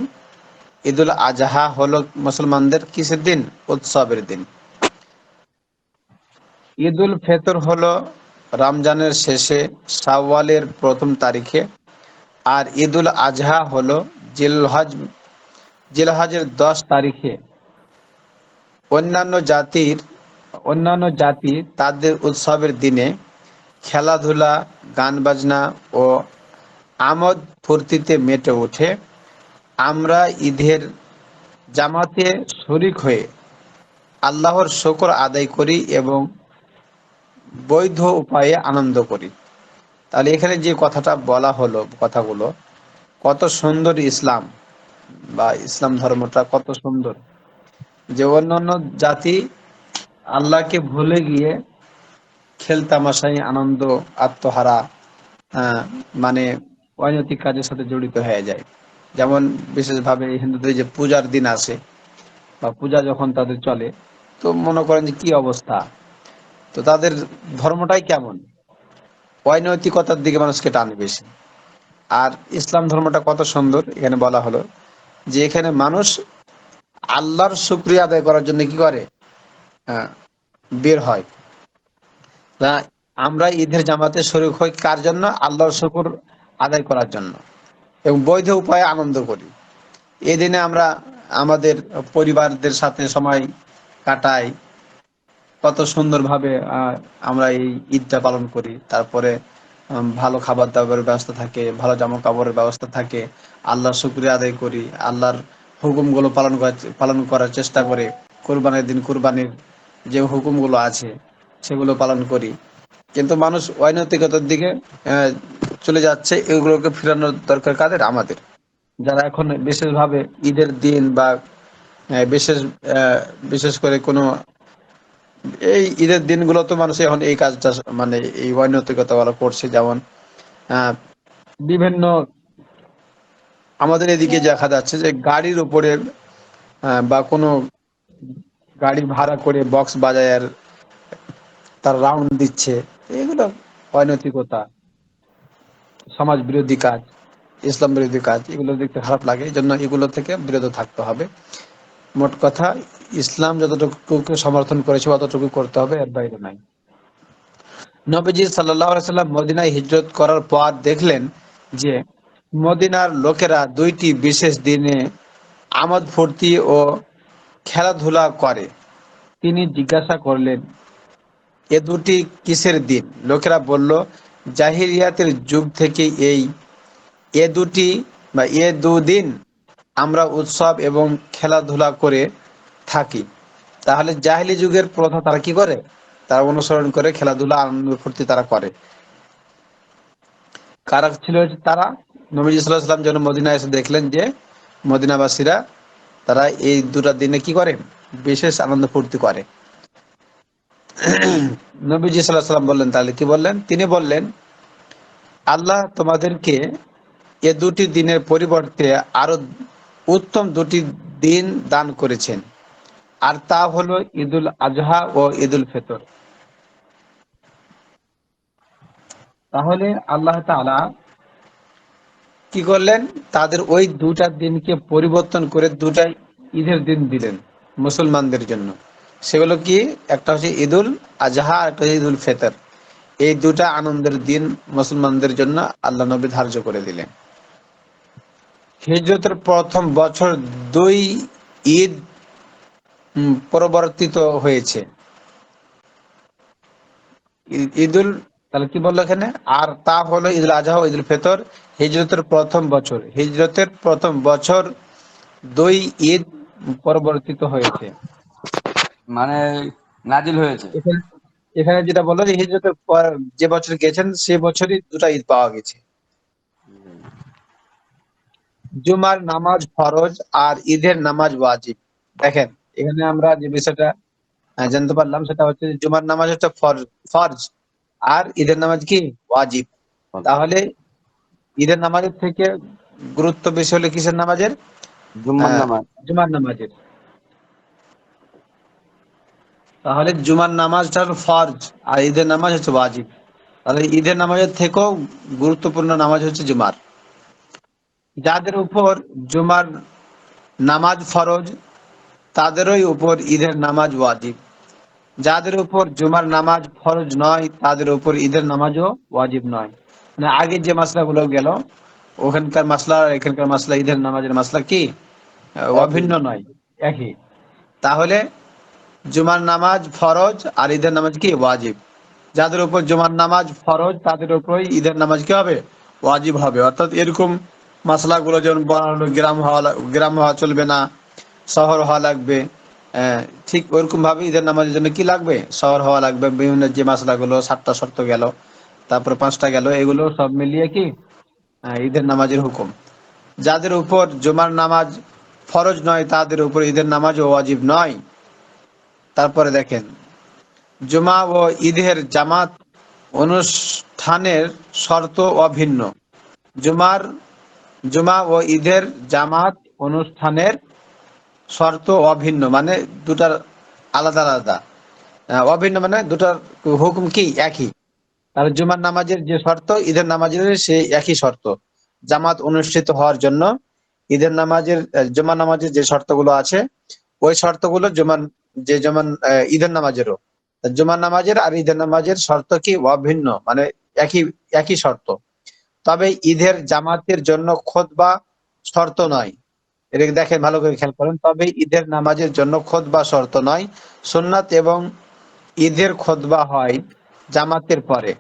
ঈদুল আজহা হলো মুসলমানদের কিসের দিন? উৎসবের দিন। ঈদুল ফিতর হলো রমজানের শেষে শাওয়ালের প্রথম তারিখে, আর ঈদুল আজহা হলো জিলহজের 10 তারিখে। অন্যান্য জাতি তাদের উৎসবের দিনে খেলাধুলা, গান বাজনা ও আমোদ ফুর্তিতে মেতে ওঠে। আমরা ঈদের জামাতে শরিক হয়ে আল্লাহর শুকর আদায় করি এবং বৈধ উপায়ে আনন্দ করি। তাহলে এখানে যে কথাটা বলা হলো, কথাগুলো কত সুন্দর। ইসলাম বা ইসলাম ধর্মটা কত সুন্দর, যে অন্যান্য জাতি আল্লাহকে ভুলে গিয়ে খেলতামাশাই আনন্দ, আত্মহারা, আহ, মানে অনৈতিক কাজের সাথে জড়িত হয়ে যায়। যেমন বিশেষভাবে হিন্দুদের যে পূজার দিন আসে বা পূজা যখন তাদের চলে, তো মনে করেন যে কি অবস্থা, তো তাদের ধর্মটাই কেমন, অনৈতিকতার দিকে মানুষকে টানে বেশি। আর ইসলাম ধর্মটা কত সুন্দর, এখানে বলা হলো যে এখানে মানুষ আল্লাহর শুকরিয়া আদায় করার জন্য কি করে, আহ, বের হয়। তা আমরা ঈদের জামাতে শরীক হই কার জন্য? আল্লাহর শুকর আদায় করার জন্য এবং বৈধ উপায়ে আনন্দ করি। এই দিনে আমরা আমাদের পরিবারদের সাথে সময় কাটাই, কত সুন্দরভাবে আমরা এই ঈদটা পালন করি। তারপরে ভালো খাবার দাবারের ব্যবস্থা থাকে, ভালো জামা কাপড়ের ব্যবস্থা থাকে, আল্লাহর শুকরিয়া আদায় করি, আল্লাহর হুকুমগুলো পালন করার চেষ্টা করে। কোরবানির দিন কোরবানির যে হুকুমগুলো আছে সেগুলো পালন করি। কিন্তু মানুষ অনৈতিকতার দিকে আহ, চলে যাচ্ছে। এগুলোকে ফেরানোর দরকার কাদের? আমাদের, যারা এখন বিশেষভাবে ঈদের দিন বা বিশেষ বিশেষ করে কোনো এই ঈদের দিনগুলো তো মানুষ এখন এই কাজটা মানে এই অনৈতিকতা গুলো করছে। যেমন আহ, বিভিন্ন আমাদের এদিকে দেখা যাচ্ছে যে গাড়ির উপরে বা কোনো গাড়ি ভাড়া করে বক্স বাজায় আর তার রাউন্ড দিচ্ছে। এগুলো অনৈতিকতা, সমাজ বিরোধী কাজ, ইসলাম বিরোধী কাজ। এগুলো দেখতে খারাপ লাগে, এই জন্য এগুলো থেকে বিরত থাকতে হবে। মোট কথা, ইসলাম যতটুকু সমর্থন করেছে অতটুকু করতে হবে, এর বাইরে নাই। নবীজি সাল্লাল্লাহু আলাইহি সাল্লাম মদিনায় হিজরত করার পর দেখলেন যে মদিনার লোকেরা দুইটি বিশেষ দিনে আমোদ ফুর্তি ও খেলাধুলা করে। তিনি জিজ্ঞাসা করলেন, এ দুটি কিসের দিন? লোকেরা বলল, জাহিলিয়াতের যুগ থেকে এ দুটি বা এ দুদিন আমরা উৎসব এবং খেলাধুলা করে থাকি। তাহলে জাহিলি যুগের প্রথা তারা কি করে? তারা অনুসরণ করে, খেলাধুলা আনন্দ ফুর্তি তারা করে। কারা ছিল তারা? নবীজি সাল্লাল্লাহু আলাইহি ওয়াসাল্লাম যখন মদিনায় এসে দেখলেন যে মদিনাবাসীরা তারা এই দুটা দিনে কি করে? বিশেষ আনন্দ ফুর্তি করে। নবীজি সাল্লাল্লাহু আলাইহি ওয়াসাল্লাম বললেন, তাহলে কি বললেন? তিনি বললেন, আল্লাহ তোমাদেরকে এ দুটি দিনের পরিবর্তে আরো উত্তম দুটি দিন দান করেছেন, আর তা হলো ঈদুল আজহা ও ঈদুল ফিতর। তাহলে আল্লাহ তাআলা কি করলেন? তাদের ওই দুটা দিনকে পরিবর্তন করে দুটাই ঈদের দিন দিলেন মুসলমানদের জন্য। সেগুলো কি? একটা হচ্ছে ঈদুল আজহা, আর একটা হচ্ছে ঈদুল ফিতর। এই দুটা আনন্দের দিন মুসলমানদের জন্য আল্লাহ নবী ধার্য করে দিলেন। হিজরতের প্রথম বছর দুই ঈদ পরিবর্তিত হয়েছে। ঈদুল, তাহলে কি বললো এখানে? আর তা হলো ঈদুল আজহা ও ঈদুল ফিতর। হিজরতের প্রথম বছর দুই ঈদ পরিবর্তিত হয়েছে। মানে নাজিল হয়েছে। এখানে এখানে যেটা বললো যে হিজরতের পর যে বছর গেছেন সে বছরই দুটা ঈদ পাওয়া গেছে। জুমার নামাজ ফরজ আর ঈদের নামাজ ওয়াজিব। দেখেন এখানে আমরা যে বিষয়টা জানতে পারলাম সেটা হচ্ছে যে জুমার নামাজ হচ্ছে ফরজ, আর ঈদের নামাজ কি? ওয়াজিব। তাহলে ঈদের নামাজের থেকে গুরুত্ব বেশি হলে কিসের নামাজের? জুম্মার আহ, নামাজ। জুমার নামাজের। তাহলে জুমার নামাজটা হলো ফরজ আর ঈদের নামাজ হচ্ছে ওয়াজিব। তাহলে ঈদের নামাজের থেকেও গুরুত্বপূর্ণ নামাজ হচ্ছে জুমার। যাদের উপর জুমার নামাজ ফরজ তাদেরই উপর ঈদের নামাজ ওয়াজিব। যাদের উপর জুমার নামাজ ফরজ নয় তাদের উপর ঈদের নামাজও ওয়াজিব নয়। মানে আগে যে মাসলাগুলো গেল ওখানকার মাসলা আর এখানকার মাসলা, ঈদের নামাজের মাসলা কি একই। অভিন্ন নয়, একই। তাহলে জুমার নামাজ ফরজ আর ঈদের নামাজ কি ওয়াজিব। যাদের উপর জুমার নামাজ ফরজ তাদের উপরই ঈদের নামাজ কি হবে ওয়াজিব হবে। অর্থাৎ এরকম মাসলাগুলো যেমন বলা হলো গ্রাম হওয়া চলবে না, শহর হওয়া লাগবে। ঠিক ওরকম ভাবে ঈদের নামাজের জন্য কি লাগবে, শহর হওয়া লাগবে। বিভিন্ন যে মাসলাগুলো 7টা শর্ত গেল, তারপরে 5টা গেল, এগুলো সব মিলিয়ে কি ঈদের নামাজের হুকুম। যাদের উপর জুমার নামাজ ফরজ নয় তাদের উপর ঈদের নামাজও ওয়াজিব নয়। তারপরে দেখেন, জুমা ও ঈদের জামাত অনুষ্ঠানের শর্ত অভিন্ন। জুমার জুমা ও ঈদের জামাত অনুষ্ঠানের শর্ত অভিন্ন, মানে দুটার আলাদা আলাদা। অভিন্ন মানে দুটার হুকুম কি একই। তাহলে জুমার নামাজের যে শর্ত ঈদের নামাজের সেই একই শর্ত। জামাত অনুষ্ঠিত হওয়ার জন্য ঈদের নামাজের জুমার নামাজের যে শর্তগুলো আছে ওই শর্তগুলো যেমন ঈদের নামাজেরও। জুমার নামাজের আর ঈদের নামাজের শর্ত কি অভিন্ন, মানে একই একই শর্ত। তবে ঈদের জামাতের জন্য খুতবা শর্ত নয়। এটা দেখেন, ভালো করে খেয়াল করেন। তবে ঈদের নামাজের জন্য খুতবা শর্ত নয়, সুন্নাত এবং ঈদের খুতবা হয় জামাতের পরে।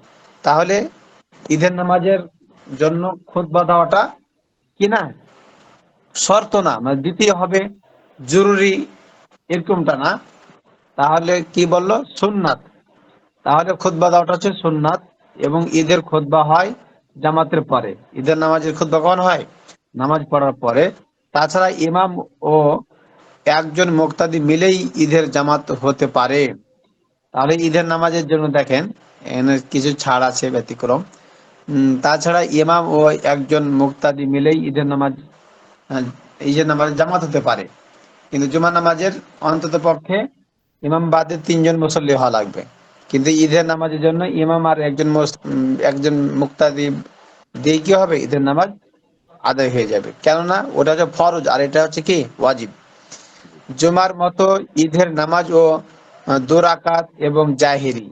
তাহলে ঈদের নামাজের জন্য খুতবা দেওয়াটা কি না শর্ত না, মানে দিতেই হবে, জরুরি, এরকমটা না। তাহলে কি বললো সুন্নাত। তাহলে খুতবা দেওয়াটা হচ্ছে সুন্নাত এবং ঈদের খুতবা হয় জামাতের পরে। ঈদের নামাজের খুতবা কখন হয়, নামাজ পড়ার পরে। তাছাড়া ইমাম ও একজন মুক্তাদি মিলেই ঈদের জামাত হতে পারে। তাহলে ঈদের নামাজের জন্য দেখেন এখানে কিছু ছাড় আছে, ব্যতিক্রম। তাছাড়া ইমাম ও একজন মুক্তাদি মিলেই আহ, ঈদের নামাজ জামাত হতে পারে। কিন্তু জুমা নামাজের অন্তত পক্ষে ইমাম বাদে 3জন মুসল্লি হওয়া লাগবে। কিন্তু ঈদের নামাজের জন্য ইমাম আর একজন মুক্তাদি দিয়ে কি হবে, ঈদের নামাজ আদায় হয়ে যাবে। কেননা ওটা হচ্ছে ফরজ আর এটা হচ্ছে কি ওয়াজিব। জুমার মতো ঈদের নামাজ ও 2 রাকাত এবং জাহেরি।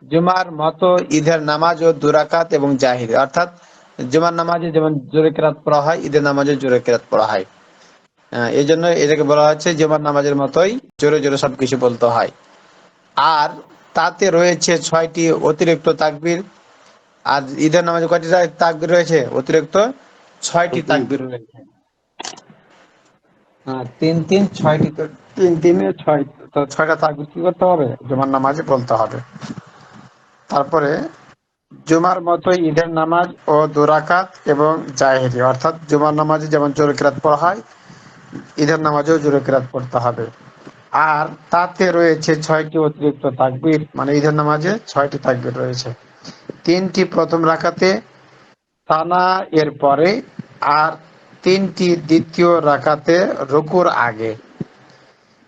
জুমার মতো ঈদের নামাজ ও 2 রাকাত এবং জাহেরি, অর্থাৎ জুমার নামাজে যেমন জোরে কেরাত পড়া হয় ঈদের নামাজে জোরে কেরাত পড়া হয়। এই জন্য এটাকে বলা হচ্ছে জুমার নামাজের মতোই জোরে জোরে সবকিছু বলতে হয়। আর তাতে রয়েছে 6টি অতিরিক্ত তাকবীর। আর ঈদের নামাজে কয়টি তাকবীর রয়েছে অতিরিক্ত? 6টি তাকবীর রয়েছে। হ্যাঁ, 3 3 6টি, তো 3 3 এ 6, তো 6টা তাকবীর কি করতে হবে, জুমার নামাজে বলতে হবে। তারপরে জুমার মতোই ঈদের নামাজ ও 2 রাকাত এবং জাহেরি, অর্থাৎ জুমার নামাজে যেমন জোরে কেরাত পড়া হয় ঈদের নামাজেও জোরে কেরাত পড়তে হবে। আর তাতে রয়েছে 6টি অতিরিক্ত তাকবীর, মানে ঈদের নামাজে 6টি তাকবীর রয়েছে। 3টি প্রথম রাকাতে সানা এর পরে আর 3টি দ্বিতীয় রাকাতে রুকুর আগে।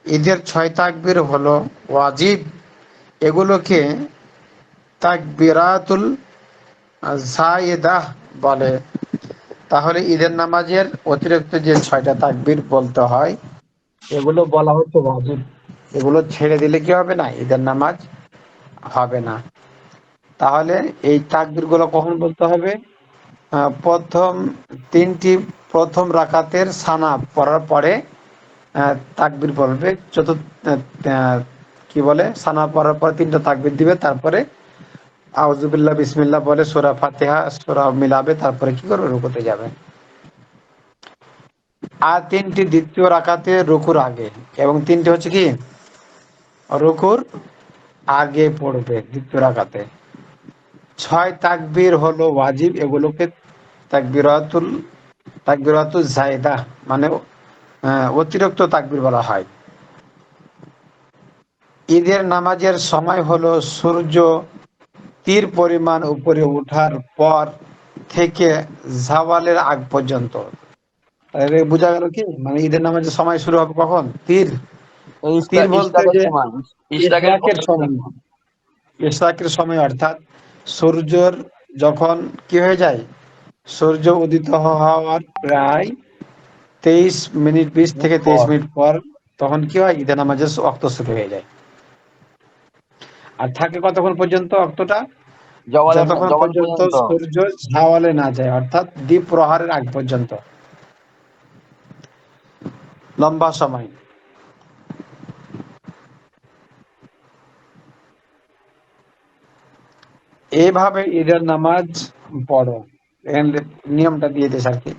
ঈদের 6 তাকবীর হলো ওয়াজিব। এগুলোকে তাকবীরাতুল জায়েদাহ বলে। তাহলে ঈদের নামাজের অতিরিক্ত যে 6টা তাকবীর বলতে হয় এগুলো বলা হচ্ছে ওয়াজিব। এগুলো ছেড়ে দিলে কি হবে না, ঈদের নামাজ হবে না। তাহলে এই তাকবীর গুলো কখন বলতে হবে? প্রথম 3টি প্রথম রাকাতের সানা পড়ার পরে তাকবীর বলবে। চতুর্থ কি বলে, সানা পড়ার পর 3টা তাকবীর দিবে, তারপরে আউযুবিল্লাহ বিসমিল্লাহ বলে সূরা ফাতিহা সূরা মিলাবে, তারপরে কি করবে, রুকুতে যাবে। আর 3টি দ্বিতীয় রাকাতে রুকুর আগে, এবং 3টি হচ্ছে কি রুকুর আগে পড়বে দ্বিতীয় রাকাতে। 6 তাকবীর হলো ওয়াজিব। এগুলোকে তাকবীরাতুল তাকবীরাতুল জায়েদা, মানে অতিরিক্ত তাকবীর বলা হয়। ঈদের নামাজের সময় হলো সূর্য তীর পরিমাণ উপরে ওঠার পর থেকে জাওয়ালের আগ পর্যন্ত। তাহলে বোঝা গেল কি, মানে ঈদের নামাজের সময় শুরু হবে কখন? তীর এই তীর বলতে ইশরাকের যে সময়, ইশরাকের ইশরাকের পরে সময়, ইশরাকের সময় অর্থাৎ সূর্যর যখন কি হয়ে যায়, সূর্য উদিত হওয়ার প্রায় 23 মিনিট, 20 থেকে 23 পর মিনিট পর তখন কি হয়, ঈদের নামাজের ওয়াক্ত শুরু হয়ে যায়। আর থাকে কতক্ষণ পর্যন্ত ওয়াক্তটা? যতক্ষণ জওয়াল পর্যন্ত পর্যন্ত। সূর্য ঝাওয়ালে না যায়, অর্থাৎ দ্বীপ প্রহারের আগ পর্যন্ত, লম্বা সময়। এইভাবে ঈদের নামাজ পড়ো। এখানে নিয়মটা দিয়ে দিস আর কি।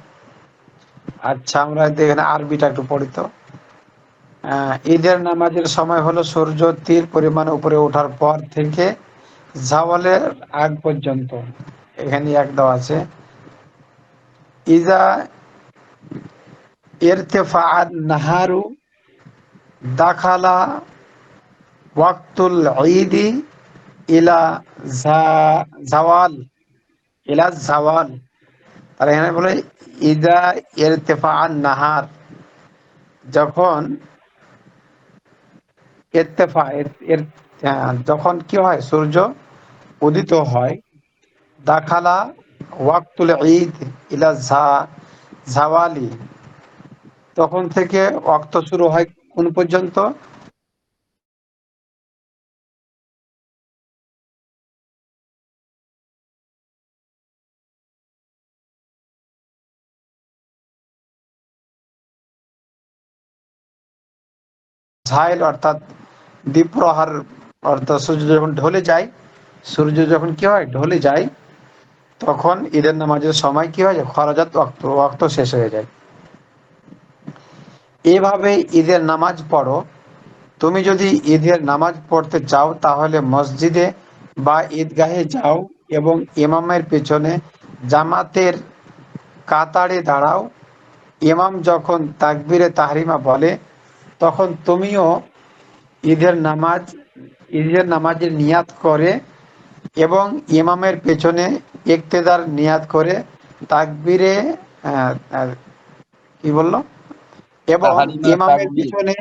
আচ্ছা, আমরা এখানে আরবিটা একটু পড়ি তো। ঈদের নামাজের সময় হলো সূর্য তীর পরিমাণ উপরে ওঠার পর থেকে জাওয়ালের আগ পর্যন্ত। এখানে এক দেওয়া আছে, ইজা ইরতিফাআত নাহারু দাখালা ওয়াক্তুল ঈদি ইলা জাওয়াল, ইলা জাওয়াল। আর এখানে বলে ইজা ইরতিফাআন নাহার, যখন ইরতিফা যখন কি হয়, সূর্য উদিত হয়, দাখালা ওয়াক্তুল ঈদ ইলা জাওয়ালি, তখন থেকে ওয়াক্ত শুরু হয় কোন পর্যন্ত? ঝাইল অর্থাৎ দ্বীপ্রহার, অর্থাৎ সূর্য যখন ঢলে যায়, সূর্য যখন কি হয়, ঢলে যায়, তখন ঈদের নামাজের সময় কি হয়, খরাজাত ওয়াক্ত, ওয়াক্ত শেষ হয়ে যায়। এভাবে ঈদের নামাজ পড়ো। তুমি যদি ঈদের নামাজ পড়তে চাও তাহলে মসজিদে বা ঈদগাহে যাও এবং ইমামের পেছনে জামাতের কাতারে দাঁড়াও। ইমাম যখন তাকবীরে তাহরিমা বলে তখন তুমিও ঈদের নামাজ, ঈদের নামাজের নিয়াত করে এবং ইমামের পেছনে ইক্তেদার নিয়াত করে তাকবীরে আহ, আহ, কি বললো, এবং তাহরিমা ইমামের তাকবীর। পিছনে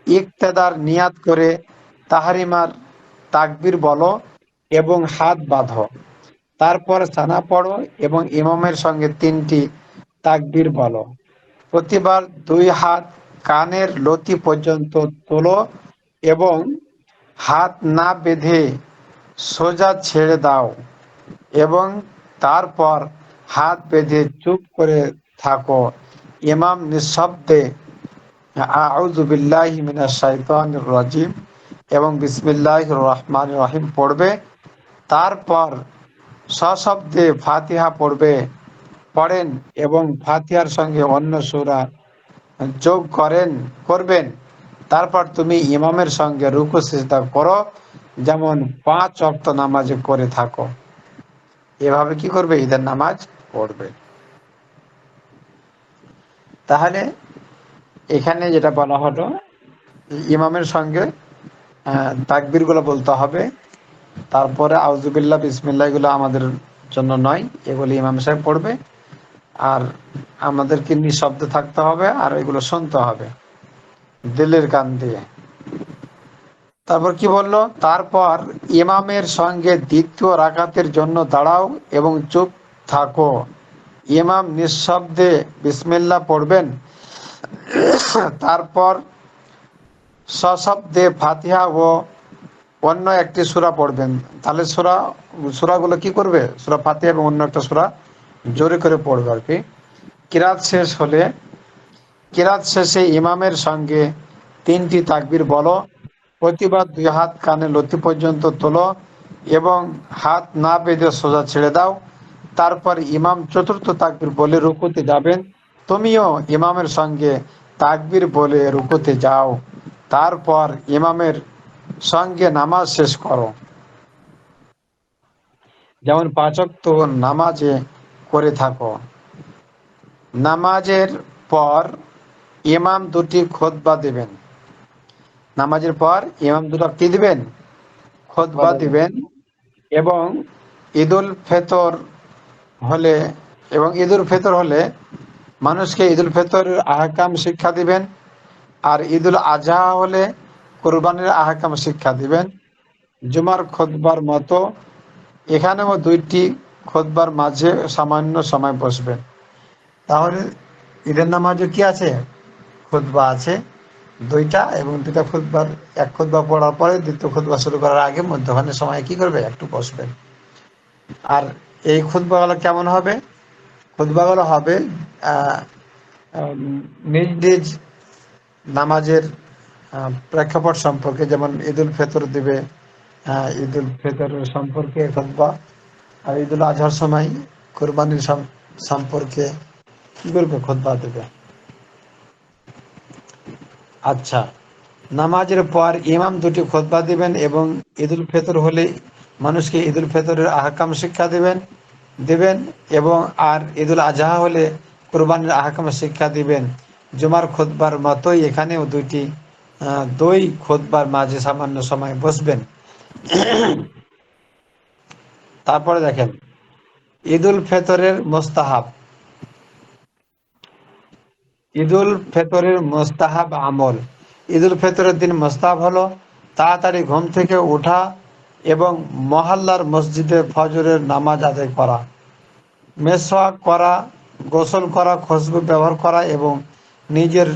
ইক্তেদার নিয়াত করে তাহারিমার তাকবীর বলো এবং হাত বাঁধো। তারপর সানা পড়ো এবং ইমামের সঙ্গে 3টি তাকবীর বলো। প্রতিবার 2 হাত কানের লতি পর্যন্ত তোলো এবং হাত না বেঁধে সোজা ছেড়ে দাও এবং তারপর হাত বেঁধে চুপ করে থাকো। ইমাম নিঃশব্দে আউযু বিল্লাহি মিনাশ শাইতানির রাজিম এবং বিসমিল্লাহির রহমানির রহিম পড়বে। তারপর সশব্দে ফাতিহা পড়েন এবং ফাতিহার সঙ্গে অন্য সূরা যোগ করবেন। তারপর তুমি ইমামের সঙ্গে রুকু সিজদা করো, যেমন 5 ওয়াক্ত নামাজে করে থাকো। এভাবে কি করবে, ঈদের নামাজ পড়বে। তাহলে এখানে যেটা বলা হলো, ইমামের সঙ্গে তাকবীর গুলো বলতে হবে, তারপরে আউজুবিল্লাহ বিসমিল্লাহ এগুলো আমাদের জন্য নয়, এগুলো ইমাম সাহেব পড়বে, আর আমাদেরকে নিঃশব্দে থাকতে হবে আর এগুলো শুনতে হবে দিলের কান দিয়ে। তারপর কি বললো, তারপর ইমামের সঙ্গে দ্বিতীয় রাকাতের জন্য দাঁড়াও এবং চুপ থাকো। ইমাম নিঃশব্দে বিসমিল্লাহ পড়বেন, তারপর সশব্দে ফাতিহা ও অন্য একটি সূরা পড়বেন। তাহলে সূরাগুলো কি করবে, সূরা ফাতিহা এবং অন্য একটা সূরা জোরে করে পড়বে আর কি। কিরাত শেষ হলে, কিরাত শেষে ইমামের সঙ্গে 3টি তাকবীর বলো। প্রতিবার 2 হাত কানে লতি পর্যন্ত তোলো এবং হাত না বেঁধে সোজা ছেড়ে দাও। তারপর ইমাম চতুর্থ তাকবীর বলে রুকুতে যাবেন, তুমিও ইমামের সঙ্গে তাকবীর বলে রুকুতে যাও। তারপর ইমামের সঙ্গে নামাজ শেষ করো, যেমন 5 ওয়াক্ত নামাজে করে থাকো। নামাজের পর ইমাম 2টি খুতবা দেবেন। নামাজের পর ইমাম 2টা কি দিবেন, খুতবা দিবেন। এবং ঈদুল ফিতর হলে, মানুষকে ঈদুল ফিতরের আহকাম শিক্ষা দিবেন, আর ঈদুল আজহা হলে কোরবানির আহকাম শিক্ষা দিবেন। জুমার খুতবার মতো এখানেও দুইটি খুতবার মাঝে সামান্য সময় বসবেন। তাহলে ঈদের নামাজে কি আছে? খুতবা আছে দুইটা, এবং দুইটা খুতবার, এক খুতবা পড়ার পরে দ্বিতীয় খুতবা শুরু করার আগে মধ্যখানে সময় কি করবে? একটু বসবেন। আর এই খুতবাগুলো কেমন হবে? খুতবাগুলো হবে আহ, নিজ নিজ নামাজের প্রেক্ষাপট সম্পর্কে, যেমন ঈদুল ফিতর দিবে ঈদুল ফিতরের সম্পর্কে খুতবা, আর ঈদুল আজহার সময় কোরবানির সম্পর্কে কি করবে? খুতবা দেবে। আচ্ছা, নামাজের পর ইমাম দুটি খুতবা দিবেন, এবং ঈদুল ফিতর হলে মানুষকে ঈদুল ফিতরের আহকাম শিক্ষা দিবেন, এবং আর ঈদুল আজহা হলে কোরবানির আহকাম শিক্ষা দিবেন। জুমার খুতবার মতোই এখানেও দুই খুতবার মাঝে সামান্য সময় বসবেন। তারপরে দেখেন ঈদুল ফিতরের মোস্তাহাব। ঈদুল ফিতরের মোস্তাহাব আমল। ঈদুল ফিতরের দিন মোস্তাহাব হলো তাড়াতাড়ি ঘুম থেকে ওঠা এবং মহল্লার মসজিদে ফজরের নামাজ আদায় করা, মেসওয়াক করা, গোসল করা, খুশবু ব্যবহার করা এবং নিজের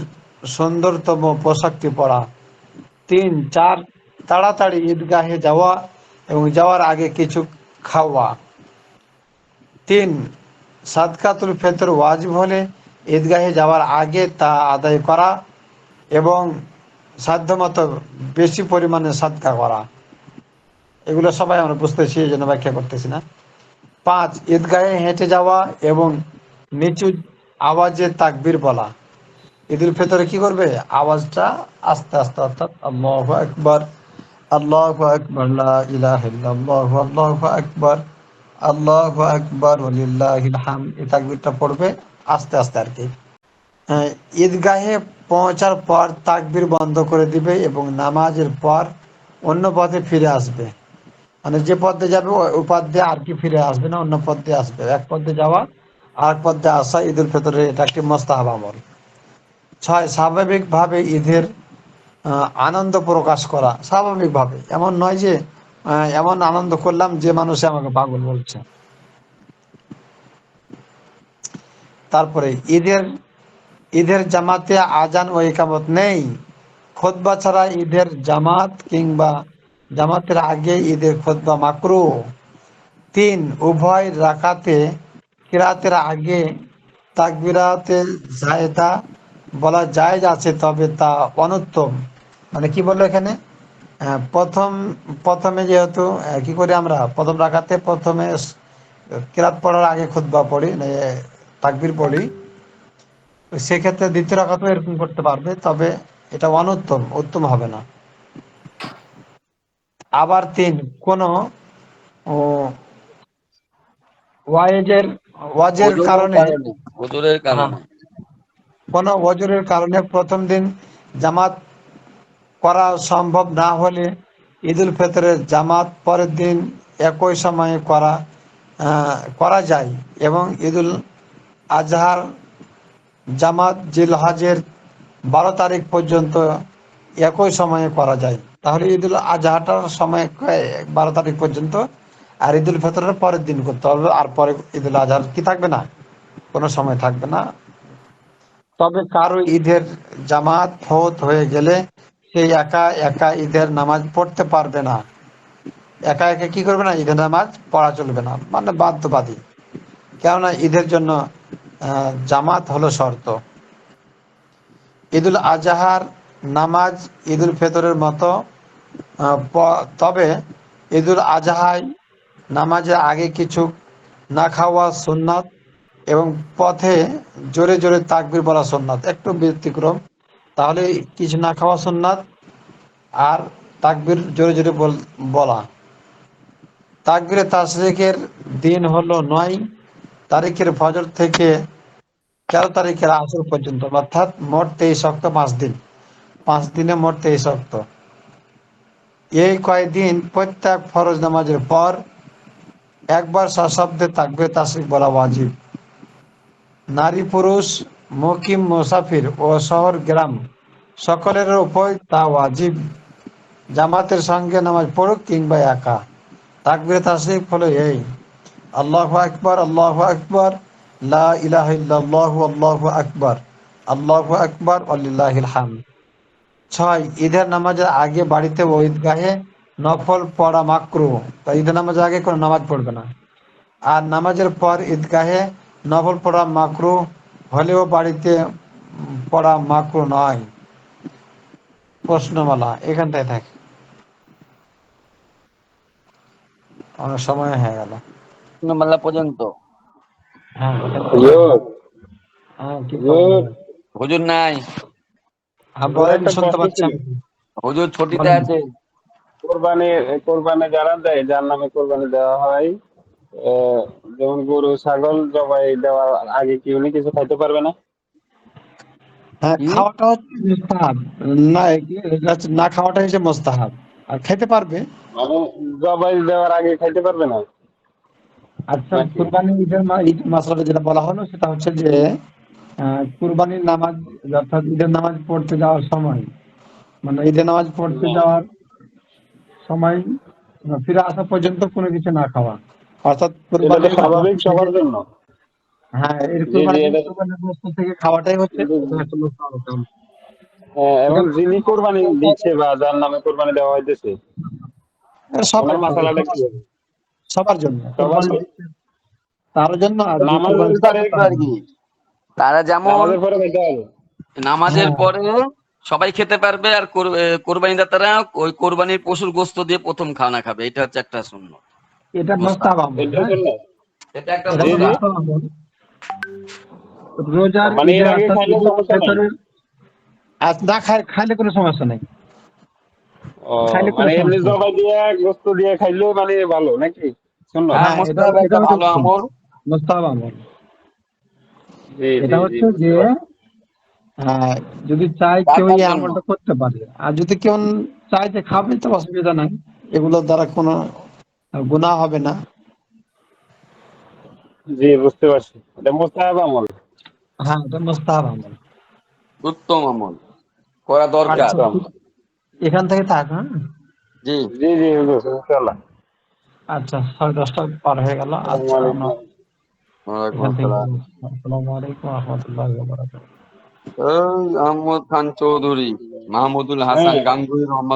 সুন্দরতম পোশাকটি পরা। 3, 4 তাড়াতাড়ি ঈদগাহে যাওয়া এবং যাওয়ার আগে কিছু খাওয়া। 3, সাদকাতুল ফিতর ওয়াজিব হলে ঈদগাহে যাওয়ার আগে তা আদায় করা এবং সাধ্যমতো বেশি পরিমাণে সাদকা করা। এগুলো সবাই আমরা বুঝতেছি, এই জন্য ব্যাখ্যা করতেছি না। 5, ঈদগাহে হেঁটে যাওয়া এবং নিচু আওয়াজে তাকবীর বলা। ঈদুল ফিতরে কি করবে? আওয়াজটা আস্তে আস্তে, অর্থাৎ আল্লাহু আকবার, আল্লাহু আকবার, লা ইলাহা ইল্লাল্লাহু, আল্লাহু আকবার, আল্লাহু আকবার, ওয়ালিল্লাহিল হামদ, এই তাকবীরটা পড়বে আস্তে আস্তে আর কি। ঈদগাহে পৌঁছার পর তাকবীর বন্ধ করে দিবে এবং নামাজের পর অন্য পথে ফিরে আসবে। মানে যে পথে যাবে ওই পথ দিয়ে আর কি ফিরে আসবে না, অন্য পথ দিয়ে আসবে। এক পথ দিয়ে যাওয়া আর এক পথ দিয়ে আসা ঈদুল ফিতরের এটা একটি মোস্তাহাব আমল। 6, স্বাভাবিকভাবে ঈদের আনন্দ প্রকাশ করা। স্বাভাবিকভাবে, এমন নয় যে এমন আনন্দ করলাম যে মানুষে আমাকে পাগল বলছে। তারপরে ঈদের জামাতে আজান ও ইকামত নেই। খুতবা ছাড়া ঈদের জামাত কিংবা জামাতের আগে ঈদের খুতবা মাকরুহ। 3, উভয় রাকাতে কিরাতের আগে তাকবিরাতে জায়েদা বলা জায়েজ আছে, তবে তা অনুত্তম। মানে কি বললো এখানে? প্রথমে যেহেতু কি করি আমরা, প্রথম রাকাতে প্রথমে কিরাত পড়ার আগে খুতবা পড়ি, তাকবির পড়ি, সেক্ষেত্রে দ্বিতীয় রাকাতেও এরকম করতে পারবে, তবে এটা অনুত্তম, উত্তম হবে না। আবার 3, কোন ওয়াজের ওয়াজের ওজোরের কারণে, কারণে, ওজোরের হ্যাঁ, কারণে কোনো ওজরের কারণে প্রথম দিন জামাত করা সম্ভব না হলে ঈদুল ফিতরের জামাত পরের দিন একই সময়ে করা যায়, এবং ঈদুল আজহার জামাত জিলহজের 12 তারিখ পর্যন্ত একই সময়ে করা যায়। তাহলে ঈদুল আজহাটার সময় 12 তারিখ পর্যন্ত, আর ঈদুল ফিতরের পরের দিন করতে হবে, আর পরে ঈদুল আজহার কি থাকবে না, কোনো সময় থাকবে না। তবে কারো ঈদের জামাত ফৌত হয়ে গেলে সেই একা একা ঈদের নামাজ পড়তে পারবে না। একা একা কি করবে না? ঈদের নামাজ পড়া চলবে না, মানে বাধ্যবাদী। কেননা ঈদের জন্য জামাত হলো শর্ত। ঈদুল আজহার নামাজ ঈদুল ফিতরের মতো, তবে ঈদুল আজহায় নামাজের আগে কিছু না খাওয়া সুন্নাত এবং পথে জোরে জোরে তাকবীর বলা সুন্নাত, একটু ব্যতিক্রম। তাহলে কিছু না খাওয়া সুন্নাত আর তাকবীর জোরে জোরে বলা। তাকবীরে তাশরিকের দিন হলো 9 তারিখের ফজর থেকে 13 তারিখের আসর পর্যন্ত, অর্থাৎ মোট 23 অক্ত, 5 দিন। 5 দিনে মোট 23 অক্ত। এই কয়দিন প্রত্যেক ফরজ নামাজের পর একবার সশব্দে তাকবীরে তাশরিক বলা ওয়াজিব। নারী পুরুষ, মুকিম মুসাফির ও শহর গ্রাম সকলের উপর তা ওয়াজিব। জামাতের সঙ্গে নামাজ পড়ুক কিংবা একা। তাকবীরে তাশরিক হলো এই: আল্লাহু আকবার, আল্লাহু আকবার, লা ইলাহা ইল্লাল্লাহু, আল্লাহু আকবার, আল্লাহু আকবার, ওয়ালিল্লাহিল হামদ। 6, ঈদের নামাজের আগে বাড়িতে ও ঈদগাহে নফল পড়া মাকরুহ। তা ঈদের নামাজের আগে কোনো নামাজ পড়বে না। আর নামাজের পর ঈদগাহে নফল পড়া মাকরুহ হলেও বাড়িতে পড়া মাকরুহ নয়। প্রশ্নমালা এখানটায় থাকে। অনেক সময় হয়ে গেল। মাল্লা পর্যন্ত। হ্যাঁ, হুজুর হ্যাঁ, কি খবর হুজুর বলেন? হুজুর নাই, হ্যাঁ, হুজুর বলেন, একটা শুনতে প্রশ্ন পাচ্ছি ছিল। আমি। হুজুর ছুটিতে বলেন। আছে। কোরবানি কোরবানি যারা দেয়, যার নামে কোরবানি দেওয়া হয়, আহ, যেমন গরু ছাগল জবাই দেওয়ার আগে কি উনি কিছু খাইতে পারবে না? হ্যাঁ, কি? খাওয়াটা হচ্ছে মুস্তাহাব। না, এটা হচ্ছে না খাওয়াটা হচ্ছে মুস্তাহাব। আর খেতে পারবে। মানে জবাই দেওয়ার আগে খাইতে পারবে না আচ্ছা, নাকি? কুরবানি ঈদ মাসালা যেটা বলা হলো সেটা হচ্ছে যে কুরবানির নামাজ, অর্থাৎ ঈদের নামাজ পড়তে যাওয়ার সময়, মানে ঈদের নামাজ পড়তে হ্যাঁ, যাওয়ার সময় ফিরে আসা পর্যন্ত কোনো কিছু না খাওয়া, অর্থাৎ এটা তো কুরবানির গোশত স্বাভাবিক থেকে। সবার জন্য। হ্যাঁ, এর জি জি, এটা কুরবানির গোশত থেকে খাওয়াটাই হচ্ছে কিন্তু প্রথম একটা মুস্তাহাব কাম। এবং এটা যিনি কোরবানি দিচ্ছে বা যার নামে কোরবানি দেওয়া হইতেছে, এটা সবার ওনার মাসালাটা কি হবে? সবার জন্য সবার কুরবানি দিচ্ছে তার জন্য, আর যে নামাজের কুরবানি পরে দিচ্ছে মোতাবেক তার আর জন্য। কি, তারা যেমন নামাজের পরে খাইতে হবে। নামাজের হ্যাঁ, পরে সবাই খেতে পারবে, আর কোরবানিদাতারা ওই কোরবানির পশুর গোস্ত দিয়ে প্রথম খানা খাবে। এটা হচ্ছে একটা সুন্নত এটা মোস্তাহাব। মোস্তাহাব আমল। এটার হ্যাঁ, জন্য এটা একটা এটা জি হলো জি, মোস্তাহাব। মোস্তাহাব আমল। রোজার মানে এর ঈদের, আগে অর্থাৎ খাইলে ঈদুল সমস্যা নাই। ফিতরের না খাইলে কোনো সমস্যা নেই। ও, খাইলে কোনো মানে এমনি সমস্যা নেই। জবাই দিয়ে গোস্ত দিয়ে খাইলেও মানে ভালো নাকি? সুন্নত। হ্যাঁ, হ্যাঁ, মোস্তাহাব এটা একটা হচ্ছে ভালো আমল। মোস্তাহাব আমল। জি জি এটা জি, হচ্ছে যে বুঝতে পারছি। যদি চাই কেউ কার এই জন্য? আমলটা করতে পারে, আর যদি কেউ চাই যে খাবে তো অসুবিধা নাই। এগুলোর দ্বারা কোনো গুনাহ হবে না। জি, বুঝতে পারছি, এটা মোস্তাহাব আমল। হ্যাঁ, এটা মোস্তাহাব আমল। উত্তম আমল, করা দরকার। আচ্ছা, একদম। এখান থেকে থাক। হ্যাঁ, জি। জি জি হুজুর, ইনশাআল্লাহ। আচ্ছা, 10:30 পার হয়ে গেল। আসসালামু আচ্ছা, আমরা আলাইকুম। ওয়ালাইকুম এখান থেকে আসসালাম। আসসালামু আলাইকুম ওয়া রাহমাতুল্লাহি ওয়া বারাকাতুহু। এই আহমদ খান চৌধুরী, মাহমুদুল হাসান হ্যাঁ, গাঙ্গুহি রহমান